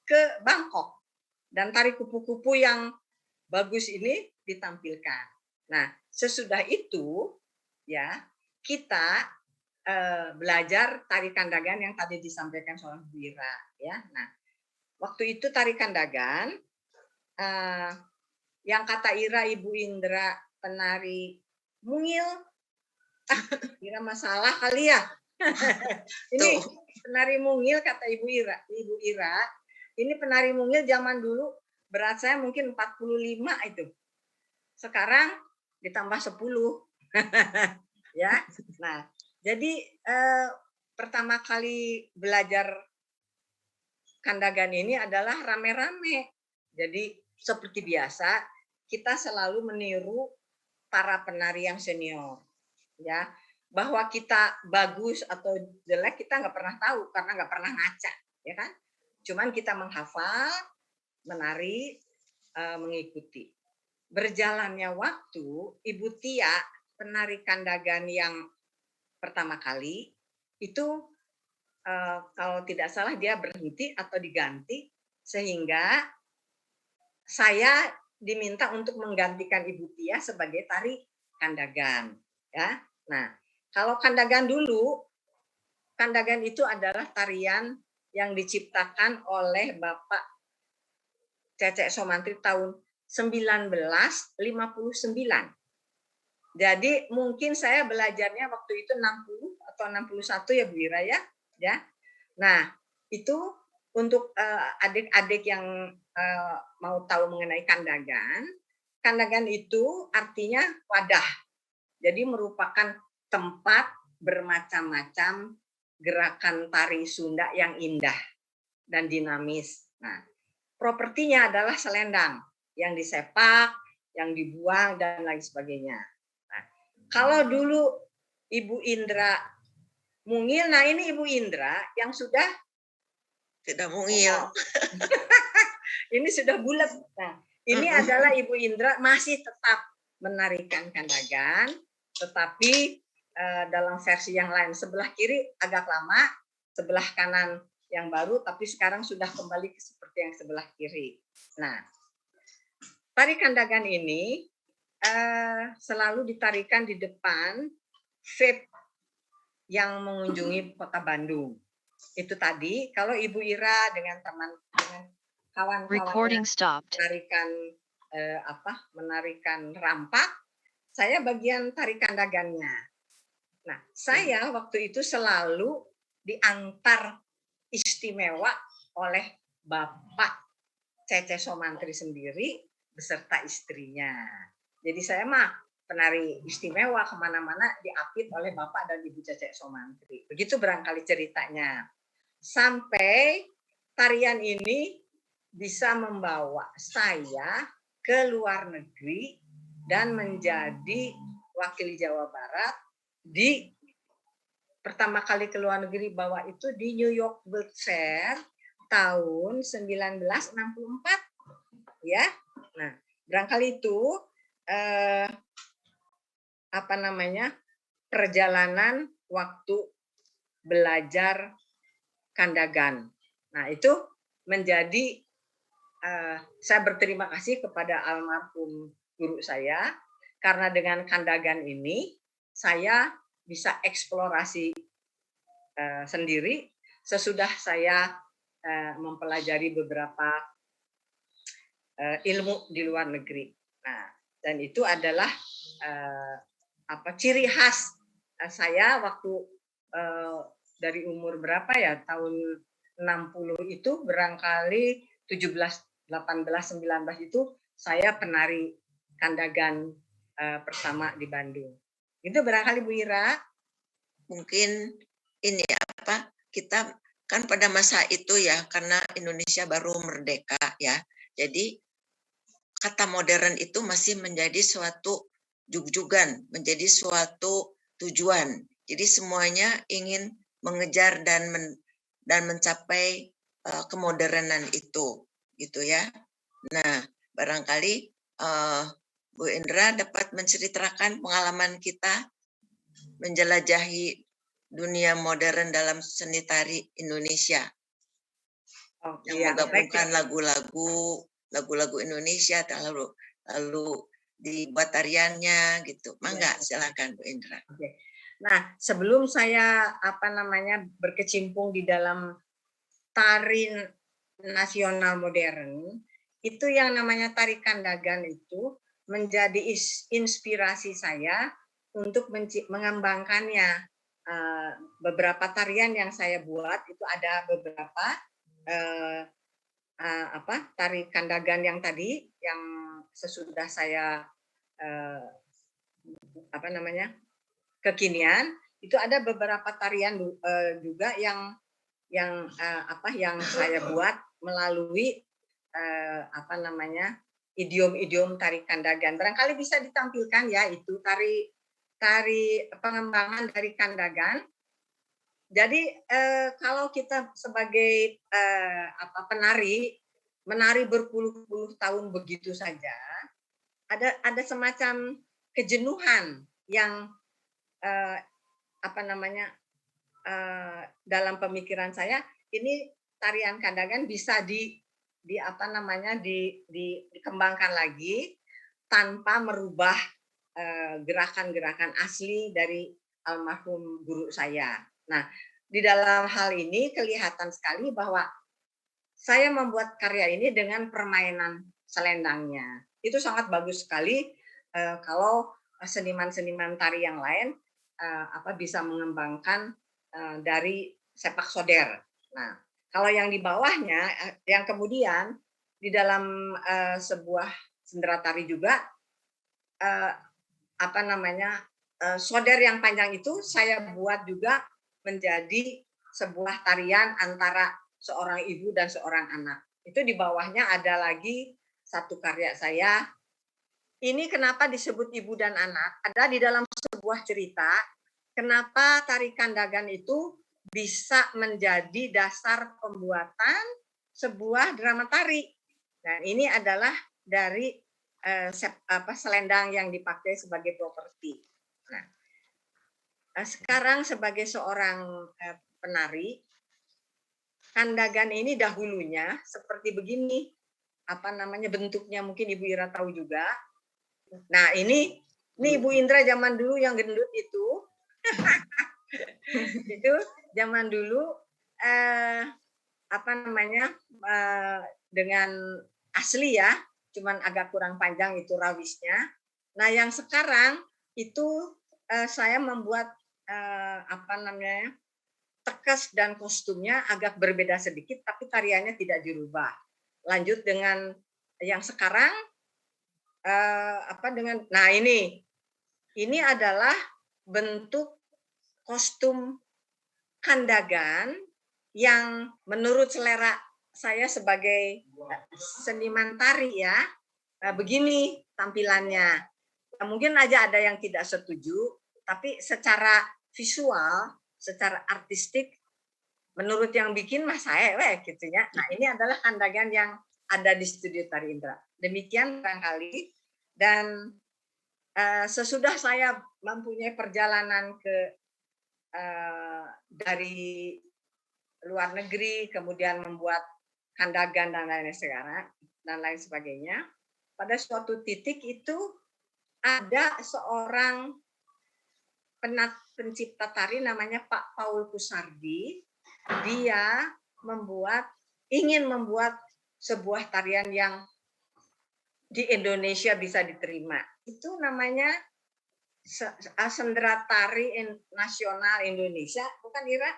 ke Bangkok dan tari kupu-kupu yang bagus ini ditampilkan. Nah, sesudah itu ya kita belajar tari kandagan yang tadi disampaikan oleh Bu Ira ya. Nah, waktu itu tari kandagan yang kata Ira Ibu Indra penari mungil, kira masalah kali ya. Ini penari mungil kata Ibu Ira, ini penari mungil zaman dulu berat saya mungkin 45 itu. Sekarang ditambah 10. Ya. Nah, jadi pertama kali belajar kandagan ini adalah rame-rame. Jadi seperti biasa kita selalu meniru para penari yang senior, ya. Bahwa kita bagus atau jelek kita nggak pernah tahu karena nggak pernah ngaca, ya kan? Cuman kita menghafal, menari, mengikuti. Berjalannya waktu, Ibu Tia, penari kandagan yang pertama kali, itu kalau tidak salah dia berhenti atau diganti, sehingga saya diminta untuk menggantikan Ibu Tia sebagai tari kandagan. Ya, nah kalau kandagan dulu, kandagan itu adalah tarian yang diciptakan oleh Bapak Cecek Somantri tahun 1959. Jadi mungkin saya belajarnya waktu itu 60 atau 61 ya Bu Ira ya. Nah, itu untuk adik-adik yang mau tahu mengenai kandagan. Kandagan itu artinya wadah. Jadi merupakan tempat bermacam-macam gerakan tari Sunda yang indah dan dinamis. Nah, propertinya adalah selendang yang disepak, yang dibuang, dan lain sebagainya. Nah, kalau dulu Ibu Indra mungil, nah ini Ibu Indra yang sudah tidak mungil. Ini sudah bulat. Nah, ini adalah Ibu Indra masih tetap menarikan kandagan, tetapi dalam versi yang lain. Sebelah kiri agak lama, sebelah kanan yang baru, tapi sekarang sudah kembali seperti yang sebelah kiri. Nah, tari kandagan ini selalu ditarikan di depan vape yang mengunjungi Kota Bandung. Itu tadi, kalau Ibu Ira dengan kawan-kawan menarikan rampak, saya bagian tari kandagannya. Nah, saya waktu itu selalu diantar istimewa oleh Bapak Cece Somantri sendiri beserta istrinya. Jadi saya mah penari istimewa, kemana-mana diapit oleh Bapak dan Ibu Cece Somantri. Begitu barangkali ceritanya. Sampai tarian ini bisa membawa saya ke luar negeri dan menjadi wakil Jawa Barat di pertama kali ke luar negeri bawa itu di New York World Fair tahun 1964 ya. Nah, barangkali itu perjalanan waktu belajar kandagan. Nah, itu menjadi saya berterima kasih kepada almarhum guru saya karena dengan kandagan ini saya bisa eksplorasi sendiri sesudah saya mempelajari beberapa ilmu di luar negeri. Nah, dan itu adalah ciri khas saya waktu dari umur berapa ya, tahun 60 itu barangkali 17, 18, 19 itu saya penari kandagan pertama di Bandung. Itu barangkali Bu Ira. Mungkin ini kita kan pada masa itu ya, karena Indonesia baru merdeka ya. Jadi kata modern itu masih menjadi suatu jug-jugan, menjadi suatu tujuan. Jadi semuanya ingin mengejar dan mencapai kemodernan itu, gitu ya. Nah, barangkali Bu Indra dapat menceritakan pengalaman kita menjelajahi dunia modern dalam seni tari Indonesia. Yang menggabungkan lagu-lagu Indonesia, lalu dibuat tariannya gitu. Mangga, silakan Bu Indra. Oke. Nah, sebelum saya berkecimpung di dalam tari nasional modern, itu yang namanya tari kandagan itu menjadi inspirasi saya untuk mengembangkannya. Beberapa tarian yang saya buat itu ada beberapa tari kandagan yang tadi yang sesudah saya kekinian itu ada beberapa tarian juga yang yang saya buat melalui apa namanya idiom-idiom tari Kandagan. Barangkali bisa ditampilkan ya, itu tari pengembangan dari Kandagan. Jadi kalau kita sebagai penari menari berpuluh-puluh tahun begitu saja, ada semacam kejenuhan yang dalam pemikiran saya ini tarian Kandagan bisa dikembangkan lagi tanpa merubah gerakan-gerakan asli dari almarhum guru saya. Nah, di dalam hal ini kelihatan sekali bahwa saya membuat karya ini dengan permainan selendangnya. Itu sangat bagus sekali kalau seniman-seniman tari yang lain bisa mengembangkan dari sepak soder. Nah, kalau yang di bawahnya, yang kemudian di dalam sebuah sendera tari juga soder yang panjang itu saya buat juga menjadi sebuah tarian antara seorang ibu dan seorang anak. Itu di bawahnya ada lagi satu karya saya. Ini kenapa disebut ibu dan anak? Ada di dalam sebuah cerita, kenapa tari Kandagan itu bisa menjadi dasar pembuatan sebuah drama tari. Dan ini adalah dari selendang yang dipakai sebagai properti. Nah, sekarang sebagai seorang penari, Kandagan ini dahulunya seperti begini, bentuknya mungkin Ibu Ira tahu juga. Nah, ini Ibu Indra zaman dulu yang gendut itu, itu zaman dulu dengan asli ya, cuman agak kurang panjang itu rawisnya. Nah, yang sekarang itu saya membuat tekes dan kostumnya agak berbeda sedikit, tapi tariannya tidak dirubah. Lanjut dengan yang sekarang nah ini adalah bentuk kostum Kandagan yang menurut selera saya sebagai seniman tari ya, begini tampilannya. Mungkin aja ada yang tidak setuju, tapi secara visual, secara artistik, menurut yang bikin mas saya gitu ya. Nah, ini adalah Kandagan yang ada di studio Tari Indra. Demikian barangkali. Dan sesudah saya mempunyai perjalanan dari luar negeri, kemudian membuat Kandagan dan lain sebagainya. Pada suatu titik itu ada seorang pencipta tari namanya Pak Paul Kusardi. Dia ingin membuat sebuah tarian yang di Indonesia bisa diterima. Itu namanya Sendera Tari Nasional Indonesia, bukan Ira?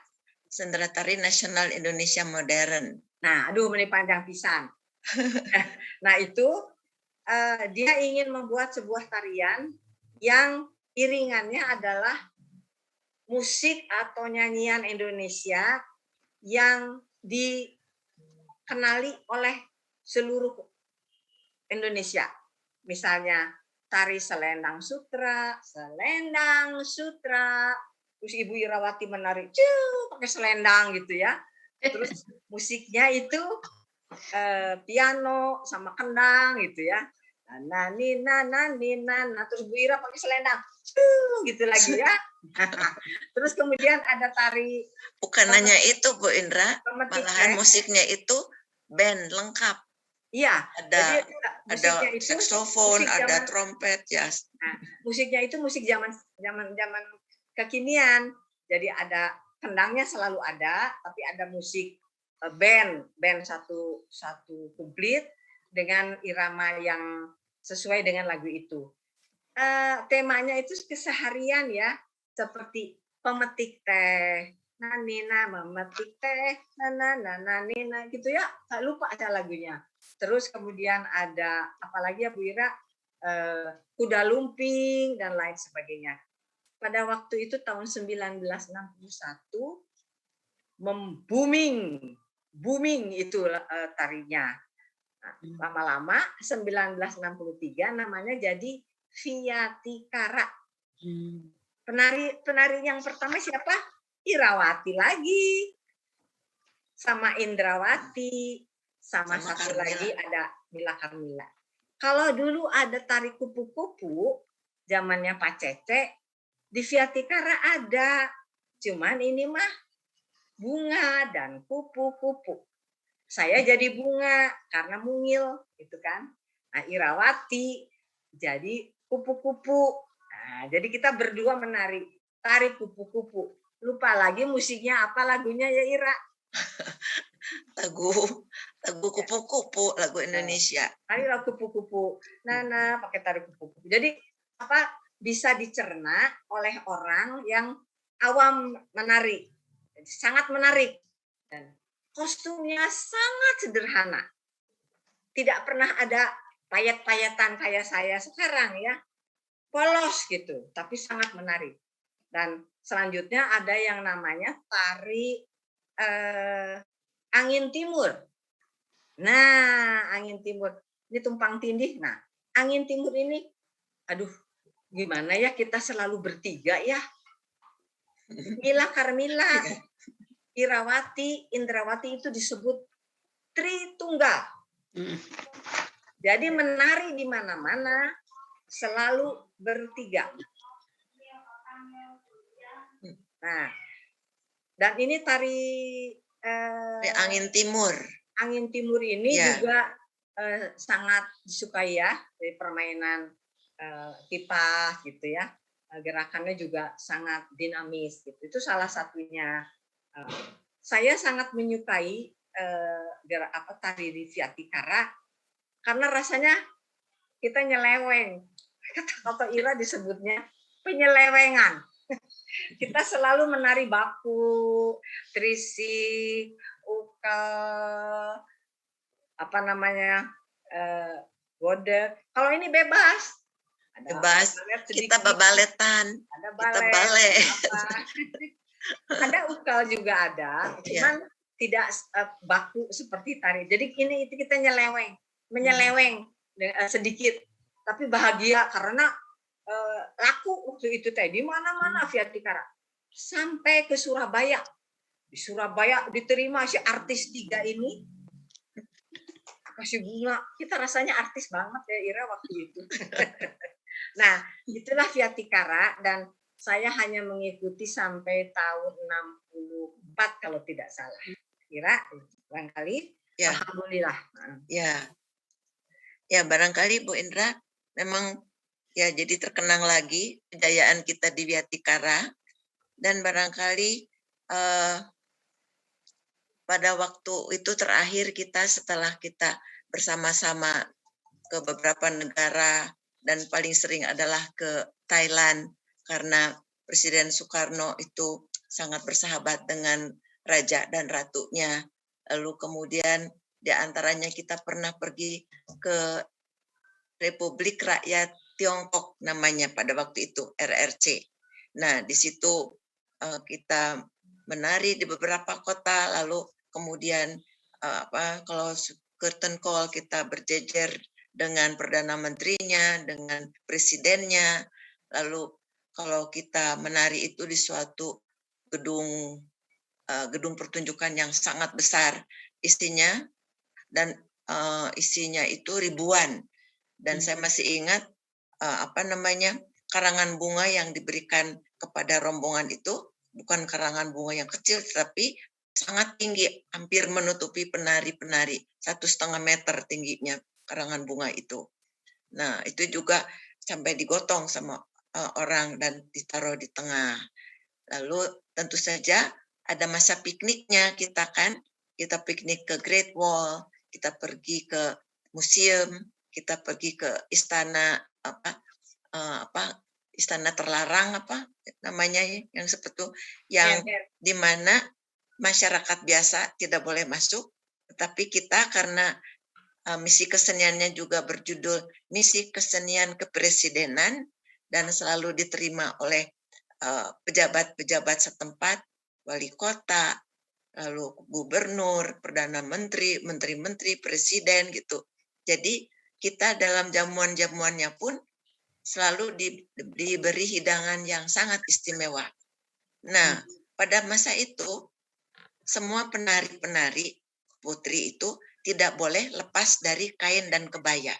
Sendera Tari Nasional Indonesia Modern. Nah, ini panjang pisan. Nah, itu dia ingin membuat sebuah tarian yang iringannya adalah musik atau nyanyian Indonesia yang dikenali oleh seluruh Indonesia. Misalnya tari Selendang Sutra, terus Ibu Irawati menari pakai selendang gitu ya. Terus musiknya itu piano sama kendang gitu ya. Nina, terus Bu Ira pakai selendang, gitu lagi ya. Terus kemudian ada tari. Bukan hanya itu Bu Indra, malahan musiknya itu band lengkap. Iya, ada saksofon, ada trompet, ya. Nah, musiknya itu musik zaman kekinian. Jadi ada kendangnya selalu ada, tapi ada musik band satu komplit dengan irama yang sesuai dengan lagu itu. Temanya itu keseharian ya, seperti pemetik teh, Nina memetik teh, Nina gitu ya, tak lupa ada lagunya. Terus kemudian ada apalagi ya Bu Ira, kuda lumping dan lain sebagainya. pada waktu itu tahun 1961 booming itu tarinya. Nah, lama-lama 1963 namanya jadi Viatikara. Penari yang pertama siapa? Irawati lagi, sama Indrawati, sama satu Karmila. lagi ada Mila Karmila. Kalau dulu ada tari kupu-kupu, zamannya Pak Cece, di Viatikara ada. Cuman ini mah bunga dan kupu-kupu. Saya jadi bunga karena mungil, gitu kan. Nah, Irawati jadi kupu-kupu. Nah, jadi kita berdua menari tari kupu-kupu. Lupa lagi musiknya apa lagunya ya Ira? Lagu kupu-kupu, lagu Indonesia. Tari lagu kupu-kupu. Nana pakai tari kupu-kupu. Jadi apa bisa dicerna oleh orang yang awam menari. Jadi, sangat menarik. Dan kostumnya sangat sederhana. Tidak pernah ada payet-payetan kayak saya sekarang ya. Polos gitu, tapi sangat menarik. Dan selanjutnya ada yang namanya tari angin timur. Nah, angin timur. Ini tumpang tindih. Nah, angin timur ini, aduh, gimana ya kita selalu bertiga ya. Mila Karmila, Irawati, Indrawati itu disebut Tritunggal. Jadi menari di mana-mana selalu bertiga. Nah, dan ini tari angin timur. Angin timur ini juga sangat disukai ya, dari permainan kipas gitu ya. Gerakannya juga sangat dinamis gitu. Itu salah satunya. Saya sangat menyukai tari di Viatikara karena rasanya kita nyeleweng. Kata Ira disebutnya penyelewengan. Kita selalu menari baku, trisik, ukal, apa namanya, gode. Kalau ini bebas. Bebas. Kita babaletan. Kita balet. Ada ukal juga ada, cuman tidak baku seperti tari. Jadi ini itu kita menyeleweng sedikit, tapi bahagia karena laku waktu itu teh di mana-mana Viatikara. Sampai ke Surabaya. Di Surabaya diterima si artis 3 ini. Kasih bunga. Kita rasanya artis banget ya Ira waktu itu. Nah, itulah Viatikara dan saya hanya mengikuti sampai tahun 64 kalau tidak salah. Kira barangkali ya. Alhamdulillah. Ya. Ya, barangkali Bu Indra memang ya jadi terkenang lagi kejayaan kita di Viatikara dan barangkali pada waktu itu terakhir kita setelah kita bersama-sama ke beberapa negara dan paling sering adalah ke Thailand karena Presiden Soekarno itu sangat bersahabat dengan raja dan ratunya. Lalu kemudian di antaranya kita pernah pergi ke Republik Rakyat Tiongkok namanya pada waktu itu, RRC. Nah, di situ kita menari di beberapa kota, lalu kemudian kalau curtain call kita berjejer dengan Perdana Menterinya, dengan Presidennya, lalu kalau kita menari itu di suatu gedung pertunjukan yang sangat besar isinya dan isinya itu ribuan dan saya masih ingat karangan bunga yang diberikan kepada rombongan itu bukan karangan bunga yang kecil tapi sangat tinggi hampir menutupi penari-penari 1,5 meter tingginya karangan bunga itu. Nah itu juga sampai digotong sama orang dan ditaruh di tengah. Lalu tentu saja ada masa pikniknya kita piknik ke Great Wall, kita pergi ke museum, kita pergi ke istana istana terlarang namanya yang seperti yang di mana masyarakat biasa tidak boleh masuk, tetapi kita karena misi keseniannya juga berjudul Misi Kesenian Kepresidenan dan selalu diterima oleh pejabat-pejabat setempat, wali kota, lalu gubernur, perdana menteri, menteri-menteri, presiden gitu. Jadi kita dalam jamuan-jamuannya pun selalu diberi hidangan yang sangat istimewa. Nah, pada masa itu semua penari-penari putri itu tidak boleh lepas dari kain dan kebaya.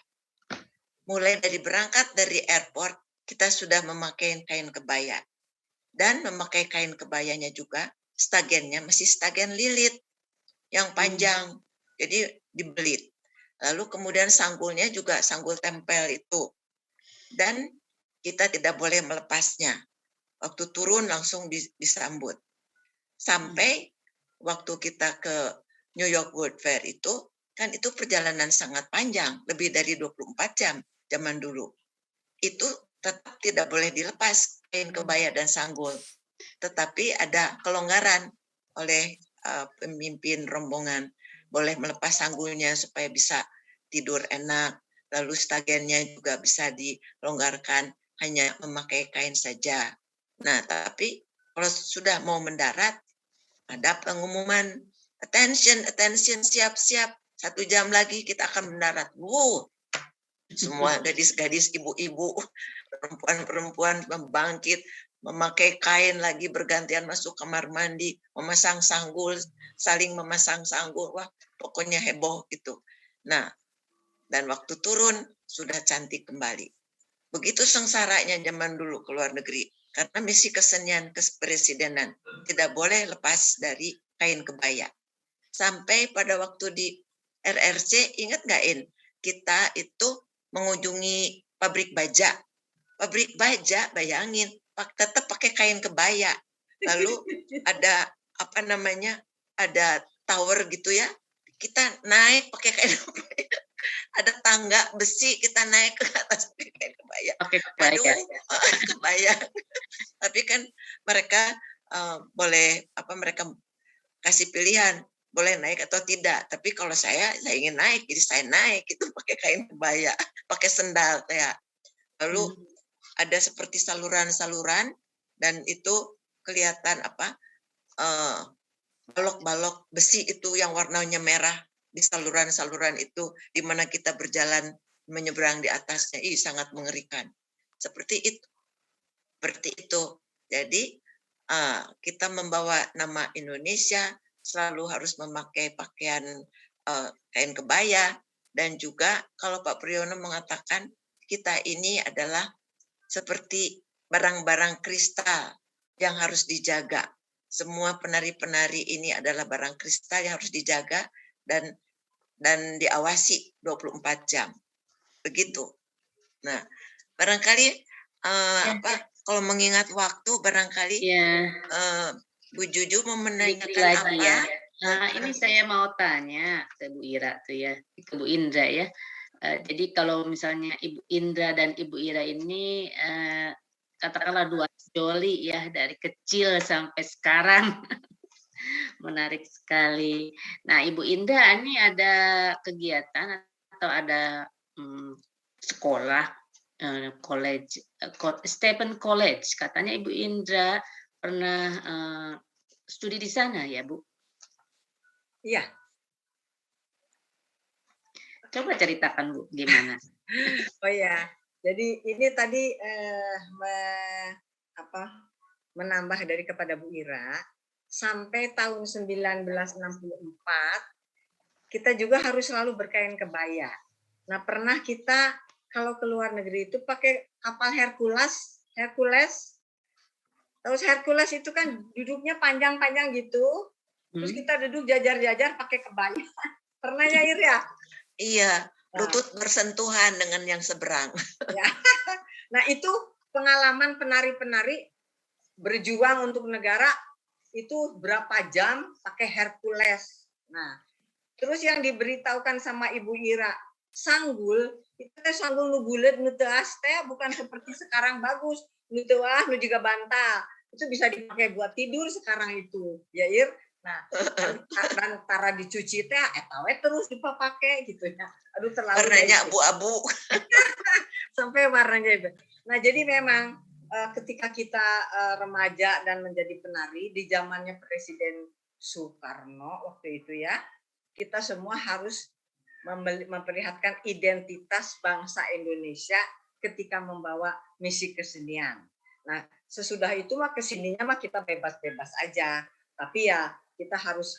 Mulai dari berangkat dari airport, kita sudah memakai kain kebaya. Dan memakai kain kebayanya juga, stagennya masih stagen lilit yang panjang, jadi dibelit. Lalu kemudian sanggulnya juga sanggul tempel itu. Dan kita tidak boleh melepasnya. Waktu turun langsung disambut. Sampai waktu kita ke New York World Fair itu, kan itu perjalanan sangat panjang, lebih dari 24 jam zaman dulu. Itu tetap tidak boleh dilepas kain kebaya dan sanggul. Tetapi ada kelonggaran oleh pemimpin rombongan. Boleh melepas sanggulnya supaya bisa tidur enak. Lalu stagennya juga bisa dilonggarkan, hanya memakai kain saja. Nah, tapi kalau sudah mau mendarat, ada pengumuman, attention, attention, siap-siap. 1 jam lagi kita akan mendarat. Semua gadis-gadis, ibu-ibu, perempuan-perempuan membangkit, memakai kain lagi, bergantian masuk kamar mandi, memasang sanggul, saling memasang sanggul. Wah, pokoknya heboh gitu. Nah, dan waktu turun sudah cantik kembali. Begitu sengsaranya zaman dulu ke luar negeri. Karena misi kesenian kepresidenan tidak boleh lepas dari kain kebaya. Sampai pada waktu di RRC, ingat nggak In? Kita itu mengunjungi pabrik baja. Pabrik baja, bayangin, tetap pakai kain kebaya. Lalu ada ada tower gitu ya. Kita naik pakai kain kebaya. Ada tangga besi, kita naik ke atas pakai kain kebaya. Aduh, kebaya. Tapi kan mereka boleh mereka kasih pilihan, boleh naik atau tidak. Tapi kalau saya ingin naik, jadi saya naik itu pakai kain kebaya, pakai sendal ya. Lalu ada seperti saluran-saluran dan itu kelihatan balok-balok besi itu yang warnanya merah di saluran-saluran itu, di mana kita berjalan menyeberang di atasnya. Sangat mengerikan. Seperti itu. Jadi kita membawa nama Indonesia, selalu harus memakai pakaian kain kebaya, dan juga kalau Pak Priyono mengatakan kita ini adalah seperti barang-barang kristal yang harus dijaga. Semua penari-penari ini adalah barang kristal yang harus dijaga dan diawasi 24 jam. Begitu. Nah, barangkali kalau mengingat waktu barangkali Bu Juju mau menanyakan apa? Ya. Nah, ini saya mau tanya ke Bu Ira tuh ya, ke Bu Indra ya. Jadi kalau misalnya Ibu Indra dan Ibu Ira ini katakanlah dua joli ya, dari kecil sampai sekarang. Menarik sekali. Nah, Ibu Indra, ini ada kegiatan atau ada sekolah, college, Stephen College. Katanya Ibu Indra pernah studi di sana ya, Bu? Iya. Coba ceritakan, Bu, gimana? Oh ya, jadi ini tadi menambah dari kepada Bu Ira, sampai tahun 1964 kita juga harus selalu berkain kebaya. Nah, pernah kita kalau ke luar negeri itu pakai kapal Hercules. Terus Hercules itu kan duduknya panjang-panjang gitu. Terus kita duduk jajar-jajar pakai kebaya. Pernah ya, Ir ya? Iya, lutut bersentuhan dengan yang seberang. Ya. Nah, itu pengalaman penari-penari berjuang untuk negara itu berapa jam pakai Hercules. Nah, terus yang diberitahukan sama Ibu Ira, sanggul, itu sanggul nu bulet nu teas teh bukan seperti sekarang bagus. Nu teuah nu juga bantal. Itu bisa dipakai buat tidur sekarang itu. Ya, Ir. Nah, dan tara dicuci teh eta we terus dipakai gitu ya. Aduh, terlalu warnanya abu-abu. Sampai warnanya itu. Nah, jadi memang ketika kita remaja dan menjadi penari di zamannya Presiden Soekarno waktu itu ya, kita semua harus memperlihatkan identitas bangsa Indonesia ketika membawa misi kesenian. Nah, sesudah itu mah kesininya mah kita bebas-bebas aja. Tapi ya kita harus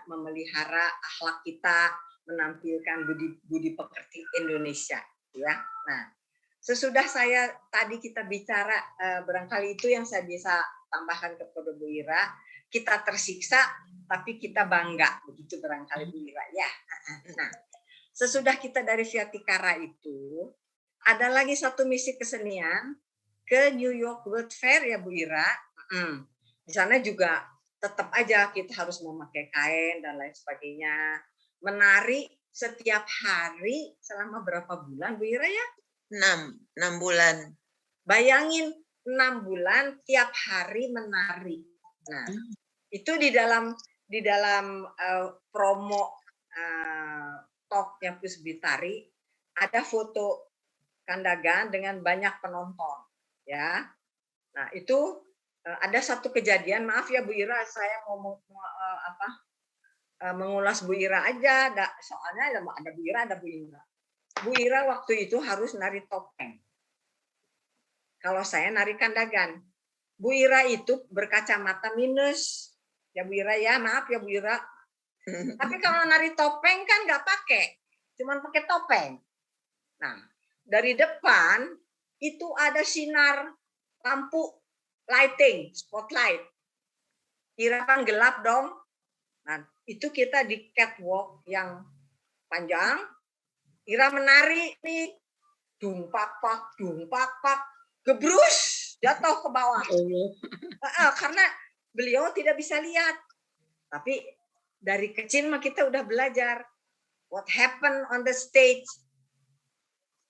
memelihara akhlak kita, menampilkan budi pekerti Indonesia, ya. Nah, sesudah saya tadi kita bicara, barangkali itu yang saya bisa tambahkan kepada Bu Ira, kita tersiksa tapi kita bangga, begitu barangkali Bu Ira ya. Nah, sesudah kita dari Viatikara itu, ada lagi satu misi kesenian ke New York World Fair ya Bu Ira. Di sana juga tetap aja kita harus memakai kain dan lain sebagainya. Menari setiap hari selama berapa bulan Bu Ira ya? 6 bulan. Bayangin 6 bulan tiap hari menari. Nah, itu di dalam promo talknya Pusbitari ada foto Kandagan dengan banyak penonton, ya. Nah, itu ada satu kejadian, maaf ya Bu Ira, saya mau mengulas Bu Ira aja, soalnya ada Bu Ira, ada Bu Ira. Bu Ira waktu itu harus nari topeng. Kalau saya nari Kandagan. Bu Ira itu berkacamata minus. Ya Bu Ira ya, maaf ya Bu Ira. Tapi kalau nari topeng kan nggak pakai, cuman pakai topeng. Nah, dari depan itu ada sinar lampu lighting, spotlight. Ira kan gelap dong. Nah, itu kita di catwalk yang panjang. Ira menari nih, dumpak pak, gebrus, jatuh ke bawah. Karena beliau tidak bisa lihat. Tapi dari kecil mah kita udah belajar. What happened on the stage,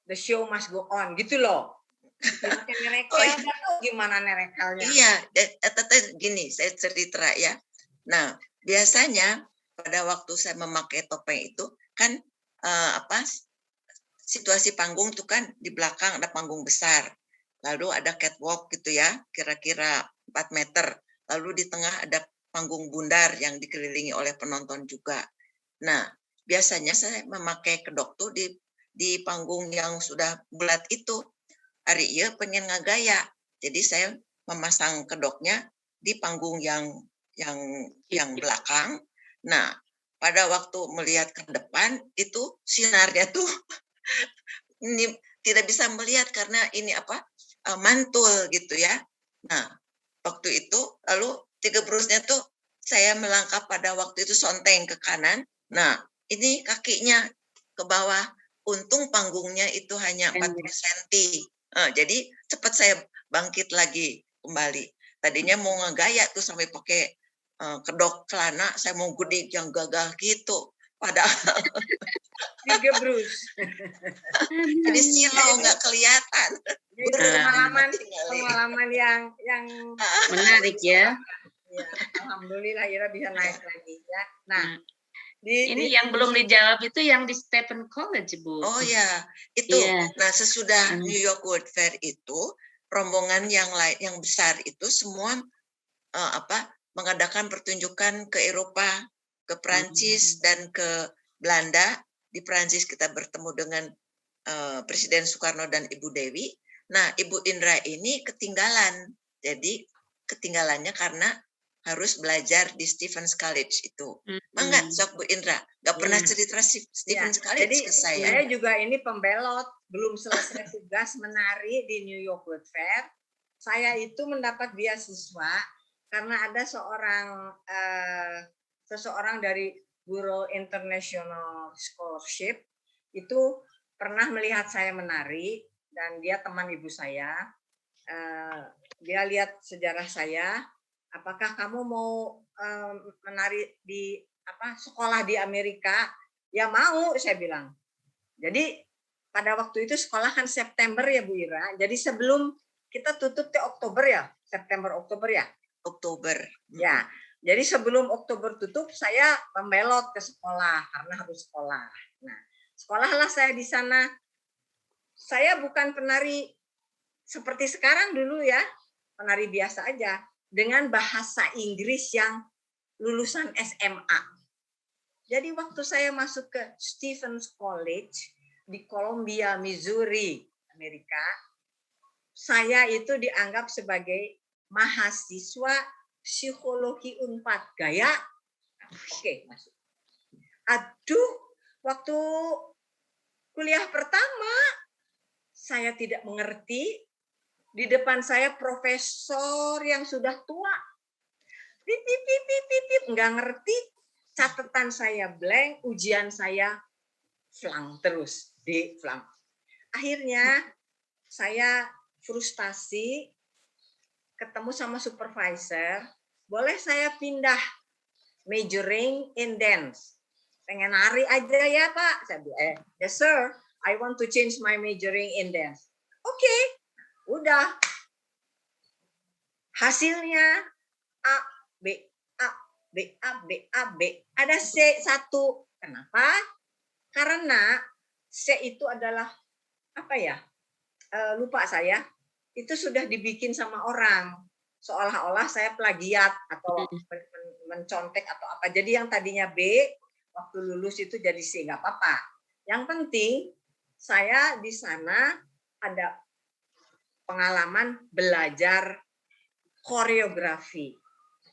the show must go on, gitu loh. Gimana nerekalnya? Iya, gini, saya cerita ya. Nah, biasanya pada waktu saya memakai topeng itu kan situasi panggung tuh kan di belakang ada panggung besar, lalu ada catwalk gitu ya, kira-kira 4 meter, lalu di tengah ada panggung bundar yang dikelilingi oleh penonton juga. Nah, biasanya saya memakai kedok tuh di panggung yang sudah bulat itu. Ari ieu pengen ngagaya. Jadi saya memasang kedoknya di panggung yang belakang. Nah, pada waktu melihat ke depan itu sinarnya tuh ini tidak bisa melihat karena ini mantul gitu ya. Nah, waktu itu lalu digebrusnya tuh saya melangkah pada waktu itu sonteng ke kanan. Nah, ini kakinya ke bawah. Untung panggungnya itu hanya 40 cm. Jadi cepat saya bangkit lagi kembali. Tadinya mau ngegaya tuh sampai pakai kedok celana, saya mau gudik yang gagah gitu. Padahal digebrus. Jadi silau nggak kelihatan. Pengalaman yang menarik ya. Ya, alhamdulillah Ira bisa naik lagi ya. Nah, ini yang belum dijawab itu yang di Stephen College, Bu. Oh ya, itu. Yeah. Nah, sesudah New York World Fair itu, rombongan yang besar itu semua mengadakan pertunjukan ke Eropa, ke Prancis dan ke Belanda. Di Prancis kita bertemu dengan Presiden Soekarno dan Ibu Dewi. Nah, Ibu Indra ini ketinggalan. Jadi ketinggalannya karena harus belajar di Stevens College itu. Mangga, sok Bu Indra. Gak pernah cerita Stevens College jadi, ke saya. Saya juga ini pembelot. Belum selesai tugas menari di New York World Fair. Saya itu mendapat beasiswa karena ada seseorang dari Bureau International Scholarship itu pernah melihat saya menari dan dia teman ibu saya. Dia lihat sejarah saya. Apakah kamu mau menari di sekolah di Amerika? Ya mau, saya bilang. Jadi pada waktu itu sekolah kan September ya Bu Ira. Jadi sebelum kita tutup di Oktober ya, September Oktober ya. Oktober. Ya. Jadi sebelum Oktober tutup saya membelot ke sekolah karena harus sekolah. Nah, sekolahlah saya di sana. Saya bukan penari seperti sekarang dulu ya, penari biasa aja dengan bahasa Inggris yang lulusan SMA. Jadi waktu saya masuk ke Stephens College di Columbia, Missouri, Amerika, saya itu dianggap sebagai mahasiswa psikologi Unpad. Gaya? Oke, masuk. Aduh, waktu kuliah pertama, saya tidak mengerti. Di depan saya profesor yang sudah tua. Nggak ngerti. Catatan saya blank, ujian saya flang terus. D flang. Akhirnya saya frustasi, ketemu sama supervisor, boleh saya pindah majoring in dance. Pengen nari aja ya Pak. Saya bilang, yes sir, I want to change my majoring in dance. Oke, udah. Hasilnya A, B, A, B, A, B, A, B. Ada C1. Kenapa? Karena C itu adalah, apa ya, lupa saya, itu sudah dibikin sama orang. Seolah-olah saya plagiat atau mencontek atau apa. Jadi yang tadinya B, waktu lulus itu jadi C, nggak apa-apa. Yang penting saya di sana ada pengalaman belajar koreografi.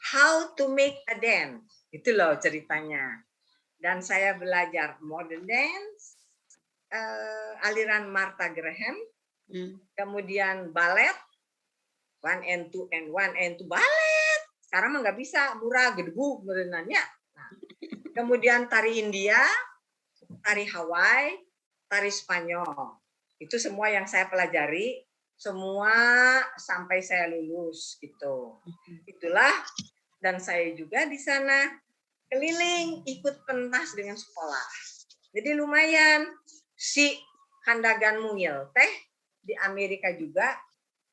How to make a dance. Itu loh ceritanya. Dan saya belajar modern dance, aliran Martha Graham, kemudian ballet, 1 and 2 and 1 and 2 ballet. Sekarang mah nggak bisa, murah, gedebuk, berenangnya. Nah, kemudian tari India, tari Hawaii, tari Spanyol. Itu semua yang saya pelajari, semua sampai saya lulus gitu. Itulah, dan saya juga di sana keliling ikut pentas dengan sekolah. Jadi lumayan si Kandagan Mungil teh di Amerika juga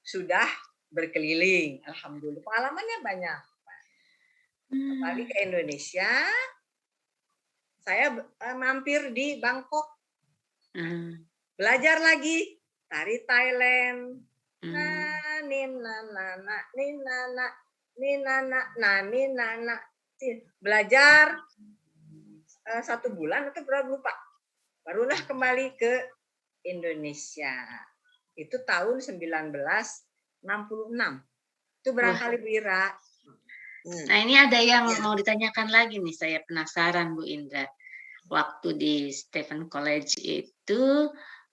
sudah berkeliling. Alhamdulillah pengalamannya banyak. Kembali ke Indonesia, saya mampir di Bangkok. Belajar lagi tari Thailand. Belajar 1 bulan atau berapa lupa. Barulah kembali ke Indonesia. Itu tahun 1966. Itu barangkali Bu Ira. Nah ini ada yang mau ditanyakan lagi nih, saya penasaran Bu Indra. Waktu di Stephen College itu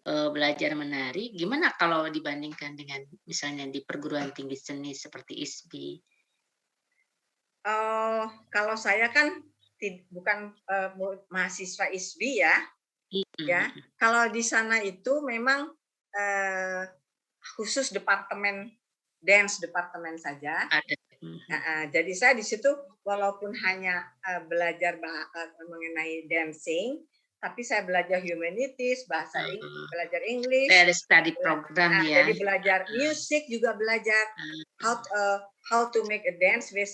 belajar menari, gimana kalau dibandingkan dengan misalnya di perguruan tinggi seni seperti ISBI? Kalau saya kan bukan mahasiswa ISBI ya. Ya, kalau di sana itu memang khusus departemen dance departemen saja. Jadi saya di situ walaupun hanya belajar mengenai dancing, tapi saya belajar humanities, bahasa Inggris, belajar English. Ada study program ya. Jadi belajar musik juga belajar how to make a dance with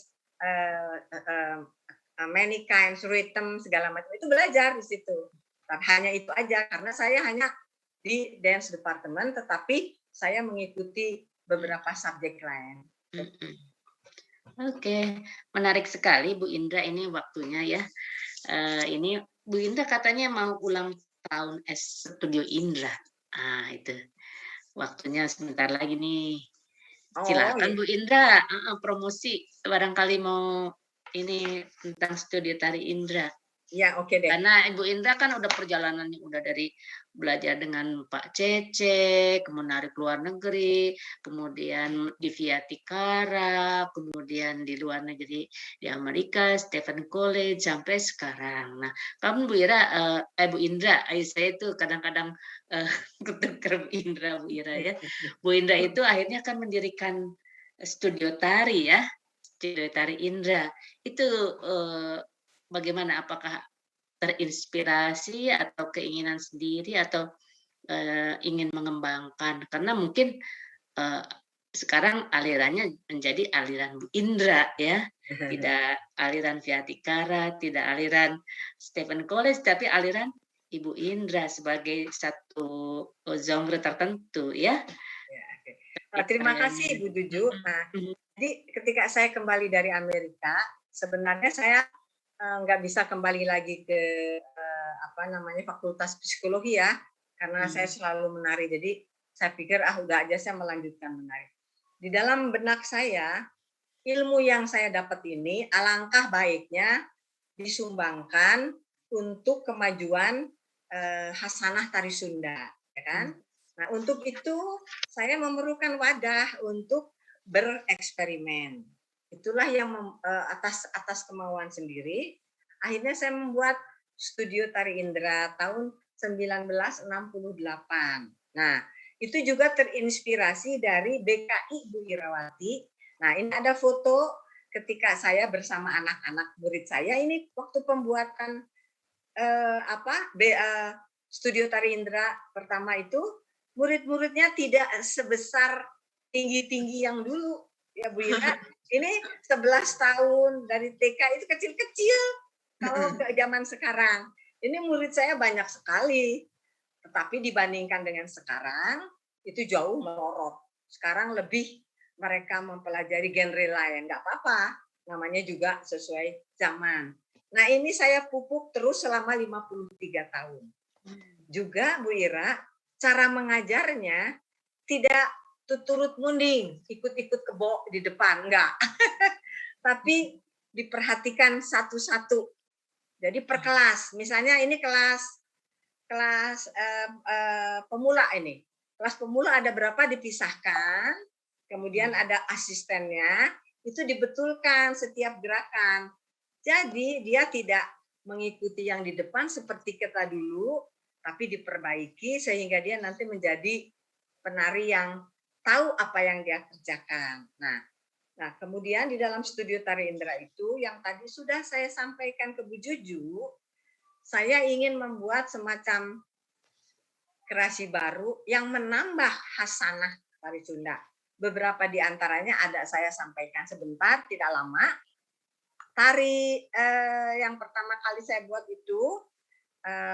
many kinds rhythm segala macam itu belajar di situ. Tapi hanya itu aja karena saya hanya di dance department, tetapi saya mengikuti beberapa subjek lain. Oke, menarik sekali Bu Indra, ini waktunya ya. Ini Bu Indra katanya mau ulang tahun Studio Indra. Itu waktunya sebentar lagi nih. Silakan Bu Indra, promosi barangkali mau ini tentang Studio Tari Indra. Ya, oke deh. Karena Ibu Indra kan udah perjalanannya udah dari belajar dengan Pak Cece, kemudian dari luar negeri, kemudian di Viatikara, kemudian di luar negeri di Amerika, Stephen College sampai sekarang. Nah, kamu Bu Indra, saya itu kadang-kadang ketuker Bu Indra ya. Bu Indra itu akhirnya kan mendirikan studio tari ya, Studio Tari Indra. Itu bagaimana, apakah terinspirasi atau keinginan sendiri atau ingin mengembangkan? Karena mungkin sekarang alirannya menjadi aliran Bu Indra ya, tidak aliran Viatikara, tidak aliran Stephen College, tapi aliran Ibu Indra sebagai satu genre tertentu ya. Terima kasih Bu Juju. Nah, jadi ketika saya kembali dari Amerika, sebenarnya saya nggak bisa kembali lagi ke Fakultas Psikologi ya, karena saya selalu menari. Jadi saya pikir udah aja saya melanjutkan menari. Di dalam benak saya, ilmu yang saya dapat ini alangkah baiknya disumbangkan untuk kemajuan Hasanah Tari Sunda, ya kan? Nah, untuk itu saya memerlukan wadah untuk bereksperimen. Itulah yang atas kemauan sendiri. Akhirnya saya membuat Studio Tari Indra tahun 1968. Nah, itu juga terinspirasi dari BKI Bu Irawati. Nah, ini ada foto ketika saya bersama anak-anak murid saya. Ini waktu pembuatan Studio Tari Indra pertama itu, murid-muridnya tidak sebesar tinggi-tinggi yang dulu ya Bu Ira. Ini 11 tahun dari TK itu kecil-kecil kalau ke zaman sekarang. Ini murid saya banyak sekali, tetapi dibandingkan dengan sekarang itu jauh melorot. Sekarang lebih mereka mempelajari genre lain, nggak apa-apa, namanya juga sesuai zaman. Nah, ini saya pupuk terus selama 53 tahun. Juga Bu Ira, cara mengajarnya tidak turut munding, ikut-ikut kebo di depan, enggak. Tapi diperhatikan satu-satu. Jadi per kelas, misalnya ini kelas pemula ini. Kelas pemula ada berapa dipisahkan, kemudian ada asistennya, itu dibetulkan setiap gerakan. Jadi dia tidak mengikuti yang di depan seperti kita dulu, tapi diperbaiki sehingga dia nanti menjadi penari yang tahu apa yang dia kerjakan. Nah, kemudian di dalam Studio Tari Indra itu yang tadi sudah saya sampaikan ke Bu Juju, saya ingin membuat semacam kreasi baru yang menambah hasanah Tari Sunda. Beberapa di antaranya ada saya sampaikan sebentar, tidak lama. Tari yang pertama kali saya buat itu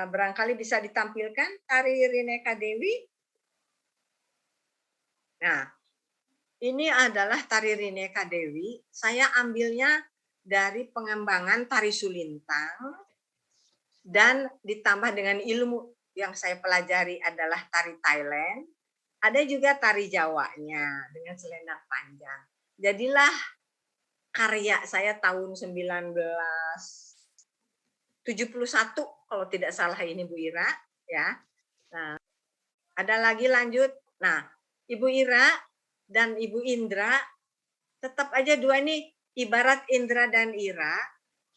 barangkali bisa ditampilkan tari Rineka Dewi. Nah, ini adalah tari Rineka Dewi. Saya ambilnya dari pengembangan tari Sulintang dan ditambah dengan ilmu yang saya pelajari adalah tari Thailand. Ada juga tari Jawanya dengan selendang panjang. Jadilah karya saya tahun 1971 kalau tidak salah ini Bu Ira ya. Nah, ada lagi lanjut. Nah, Ibu Ira dan Ibu Indra tetap aja dua ini ibarat Indra dan Ira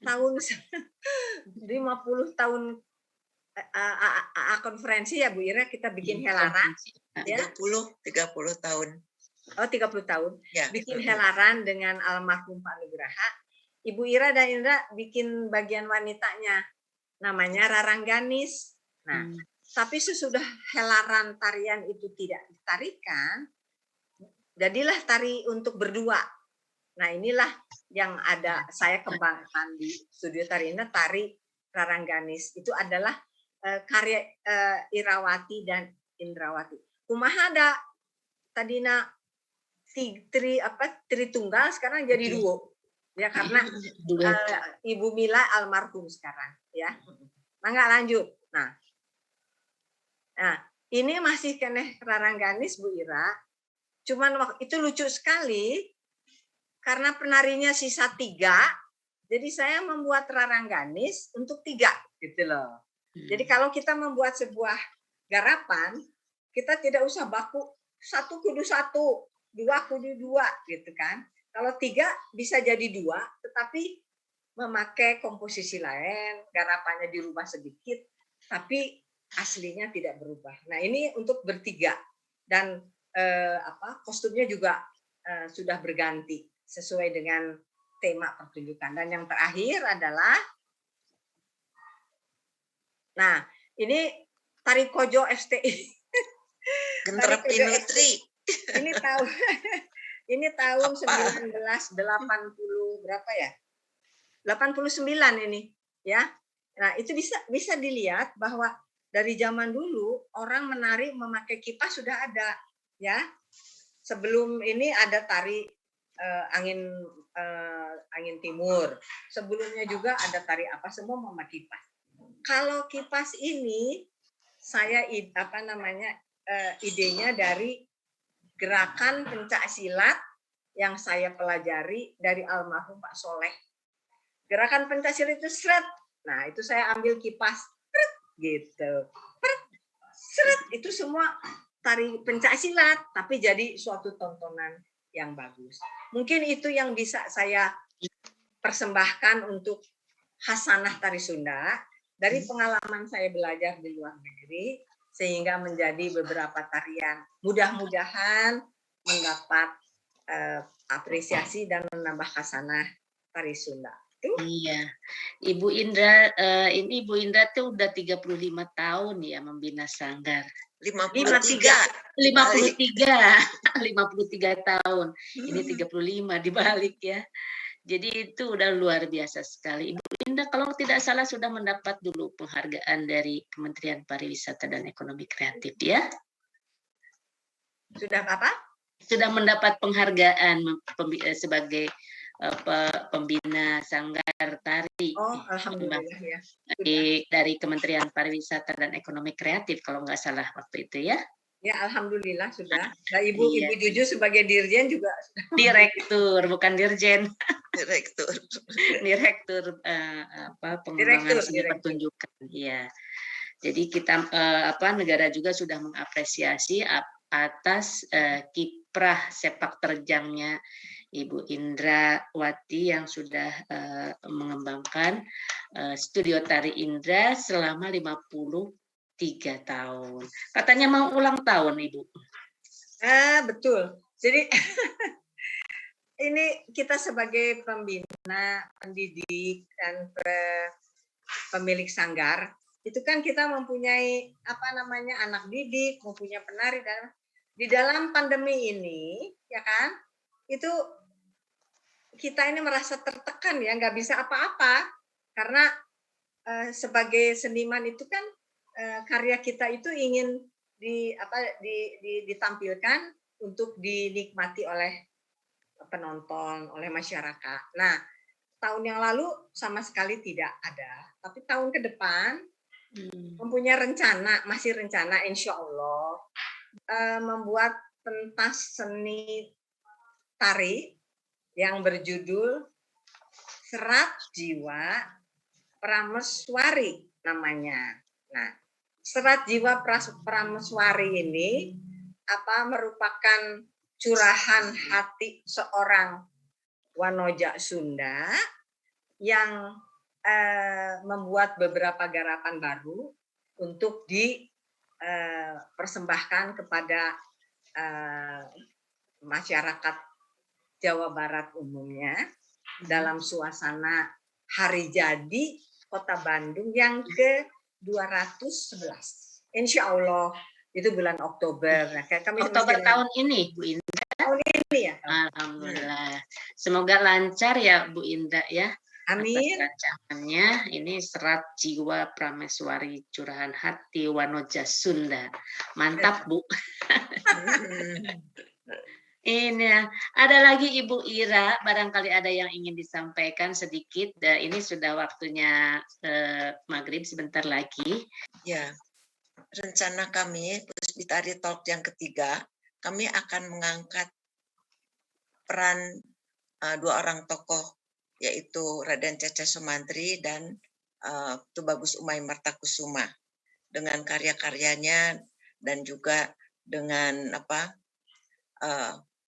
tahun 50 tahun konferensi ya Bu Ira, kita bikin helaran ya. 30 tahun. Oh, 30 tahun. Ya. Bikin helaran dengan almarhum Pak Nugraha. Ibu Ira dan Indra bikin bagian wanitanya. Namanya Rarangganis. Nah, tapi sesudah helaran tarian itu tidak ditarikan, jadilah tari untuk berdua. Nah, inilah yang ada saya kembangkan di Studio Tari Indra, tari Rarangganis. Itu adalah karya Irawati dan Indrawati. Kumaha ada tadina tri tunggal sekarang jadi duo ya karena Ibu Mila almarhum sekarang ya. Mangga lanjut. Nah ini masih kene Rarangganis Bu Ira, cuman waktu itu lucu sekali karena penarinya sisa 3, jadi saya membuat Rarangganis untuk 3 gitu loh. Jadi kalau kita membuat sebuah garapan, kita tidak usah baku 1 kudu 1, 2 kudu 2 gitu kan. Kalau 3 bisa jadi 2, tetapi memakai komposisi lain, garapannya dirubah sedikit, tapi aslinya tidak berubah. Nah, ini untuk bertiga dan kostumnya juga sudah berganti sesuai dengan tema pertunjukan. Dan yang terakhir adalah, nah ini tari Kojo FTI. Gentrep Pinutri. Ini tahun 1980 berapa ya? 89 ini ya. Nah, itu bisa dilihat bahwa dari zaman dulu orang menari memakai kipas sudah ada ya. sebelum ini ada tari angin timur. Sebelumnya juga ada tari apa, semua mama kipas. Kalau kipas ini saya idenya dari gerakan pencak silat yang saya pelajari dari almarhum Pak Soleh. Gerakan pencak silat itu seret. Nah, itu saya ambil kipas gitu. Seret, itu semua tari pencak silat, tapi jadi suatu tontonan yang bagus. Mungkin itu yang bisa saya persembahkan untuk Hasanah Tari Sunda dari pengalaman saya belajar di luar negeri, sehingga menjadi beberapa tarian. Mudah-mudahan mendapat apresiasi dan menambah hasanah Tari Sunda. Iya, Ibu Indra, ini Ibu Indra tuh udah 35 tahun ya membina sanggar. 53. 53 tahun. Ini 35 dibalik ya. Jadi itu udah luar biasa sekali. Ibu Indra kalau tidak salah sudah mendapat dulu penghargaan dari Kementerian Pariwisata dan Ekonomi Kreatif ya. Sudah apa? Sudah mendapat penghargaan sebagai pembina sanggar tari. Oh, alhamdulillah ya. Dari Kementerian Pariwisata dan Ekonomi Kreatif kalau nggak salah waktu itu ya. Ya, alhamdulillah sudah. Nah, Ibu Juju sebagai dirjen juga sudah. Direktur, bukan dirjen. Direktur pengembangan seni pertunjukan. Iya. Jadi kita negara juga sudah mengapresiasi atas kiprah sepak terjangnya Ibu Indrawati yang sudah mengembangkan studio tari Indra selama 53 tahun. Katanya mau ulang tahun, Ibu. Betul. Jadi ini kita sebagai pembina, pendidik, dan pemilik sanggar, itu kan kita mempunyai anak didik, mempunyai penari, dan di dalam pandemi ini, ya kan, itu kita ini merasa tertekan ya, nggak bisa apa-apa, karena sebagai seniman itu kan karya kita itu ingin ditampilkan untuk dinikmati oleh penonton, oleh masyarakat. Nah, tahun yang lalu sama sekali tidak ada, tapi tahun ke depan mempunyai rencana, masih rencana insya Allah membuat pentas seni tari yang berjudul Serat Jiwa Prameswari namanya. Nah, Serat Jiwa Prameswari ini merupakan curahan hati seorang wanoja Sunda yang membuat beberapa garapan baru untuk dipersembahkan kepada masyarakat Jawa Barat umumnya dalam suasana hari jadi Kota Bandung yang ke-211. Insya Allah itu bulan Oktober. Nah, kami Oktober tahun ini, Bu Indra. Tahun ini ya. Alhamdulillah. Semoga lancar ya, Bu Indra ya. Amin. Rancangannya ini Serat Jiwa Prameswari Curahan Hati Wanoja Sunda. Mantap, Bu. Ini ada lagi Ibu Ira, barangkali ada yang ingin disampaikan sedikit. Ini sudah waktunya maghrib sebentar lagi. Ya, rencana kami Puspitari Talk yang ketiga, kami akan mengangkat peran dua orang tokoh, yaitu Raden Cece Sumantri dan Tubagus Umay Martakusuma, dengan karya-karyanya dan juga dengan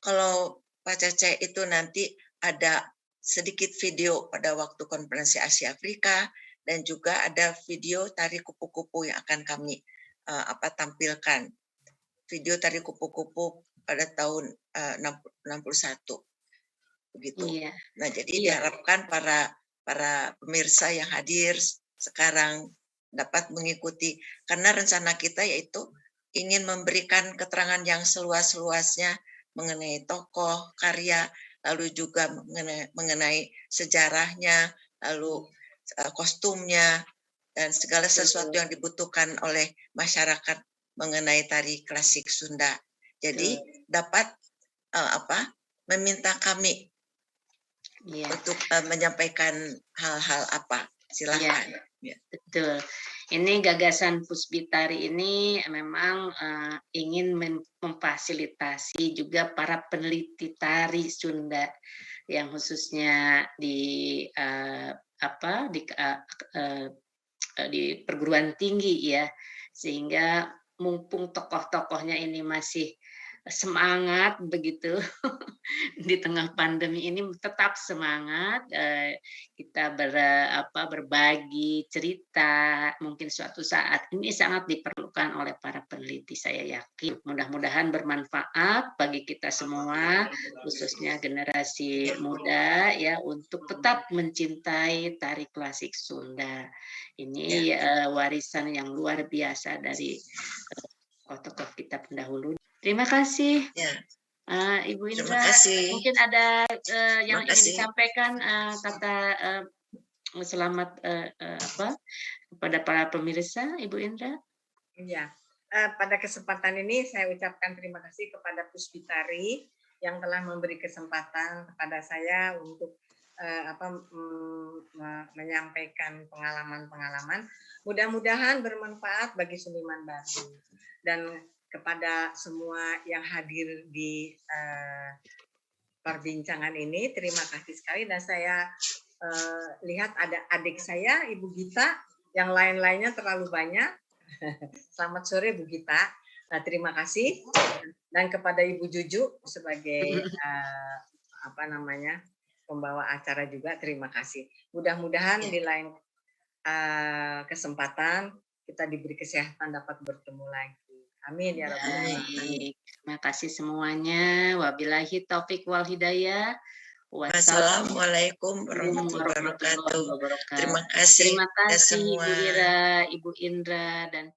kalau Pak Cece itu nanti ada sedikit video pada waktu konferensi Asia Afrika, dan juga ada video tari kupu-kupu yang akan kami tampilkan. Video tari kupu-kupu pada tahun 61 begitu. Iya. Nah, jadi diharapkan para pemirsa yang hadir sekarang dapat mengikuti, karena rencana kita yaitu ingin memberikan keterangan yang seluas-luasnya mengenai tokoh, karya, lalu juga mengenai sejarahnya, lalu kostumnya, dan segala sesuatu yang dibutuhkan oleh masyarakat mengenai tari klasik Sunda. Jadi dapat meminta kami Iya. untuk menyampaikan hal-hal apa. Silakan. Ya. Betul. Ini gagasan Puspitari ini memang ingin memfasilitasi juga para peneliti tari Sunda yang khususnya di di perguruan tinggi ya, sehingga mumpung tokoh-tokohnya ini masih semangat begitu di tengah pandemi ini tetap semangat, kita berbagi cerita, mungkin suatu saat ini sangat diperlukan oleh para peneliti, saya yakin. Mudah-mudahan bermanfaat bagi kita semua, khususnya generasi muda ya, untuk tetap mencintai tari klasik Sunda. Ini warisan yang luar biasa dari tokoh kita pendahulu. Terima kasih. Ya. Ibu Terima Indra, kasih. mungkin ada yang Terima ingin kasih. disampaikan kata selamat kepada para pemirsa, Ibu Indra? Iya, pada kesempatan ini saya ucapkan terima kasih kepada Puspitari yang telah memberi kesempatan kepada saya untuk menyampaikan pengalaman-pengalaman. Mudah-mudahan bermanfaat bagi seniman baru dan kepada semua yang hadir di perbincangan ini. Terima kasih sekali, dan saya lihat ada adik saya, Ibu Gita, yang lain-lainnya terlalu banyak. Selamat sore Bu Gita. Nah, terima kasih, dan kepada Ibu Juju sebagai pembawa acara juga terima kasih. Mudah-mudahan di lain kesempatan kita diberi kesehatan dapat bertemu lagi. Amin ya rabbal alamin. Terima kasih semuanya. Wabillahi taufik wal hidayah. Wassalamualaikum warahmatullahi wabarakatuh. Terima kasih Terima kasih semua. Ibu Ira, Ibu Indra, dan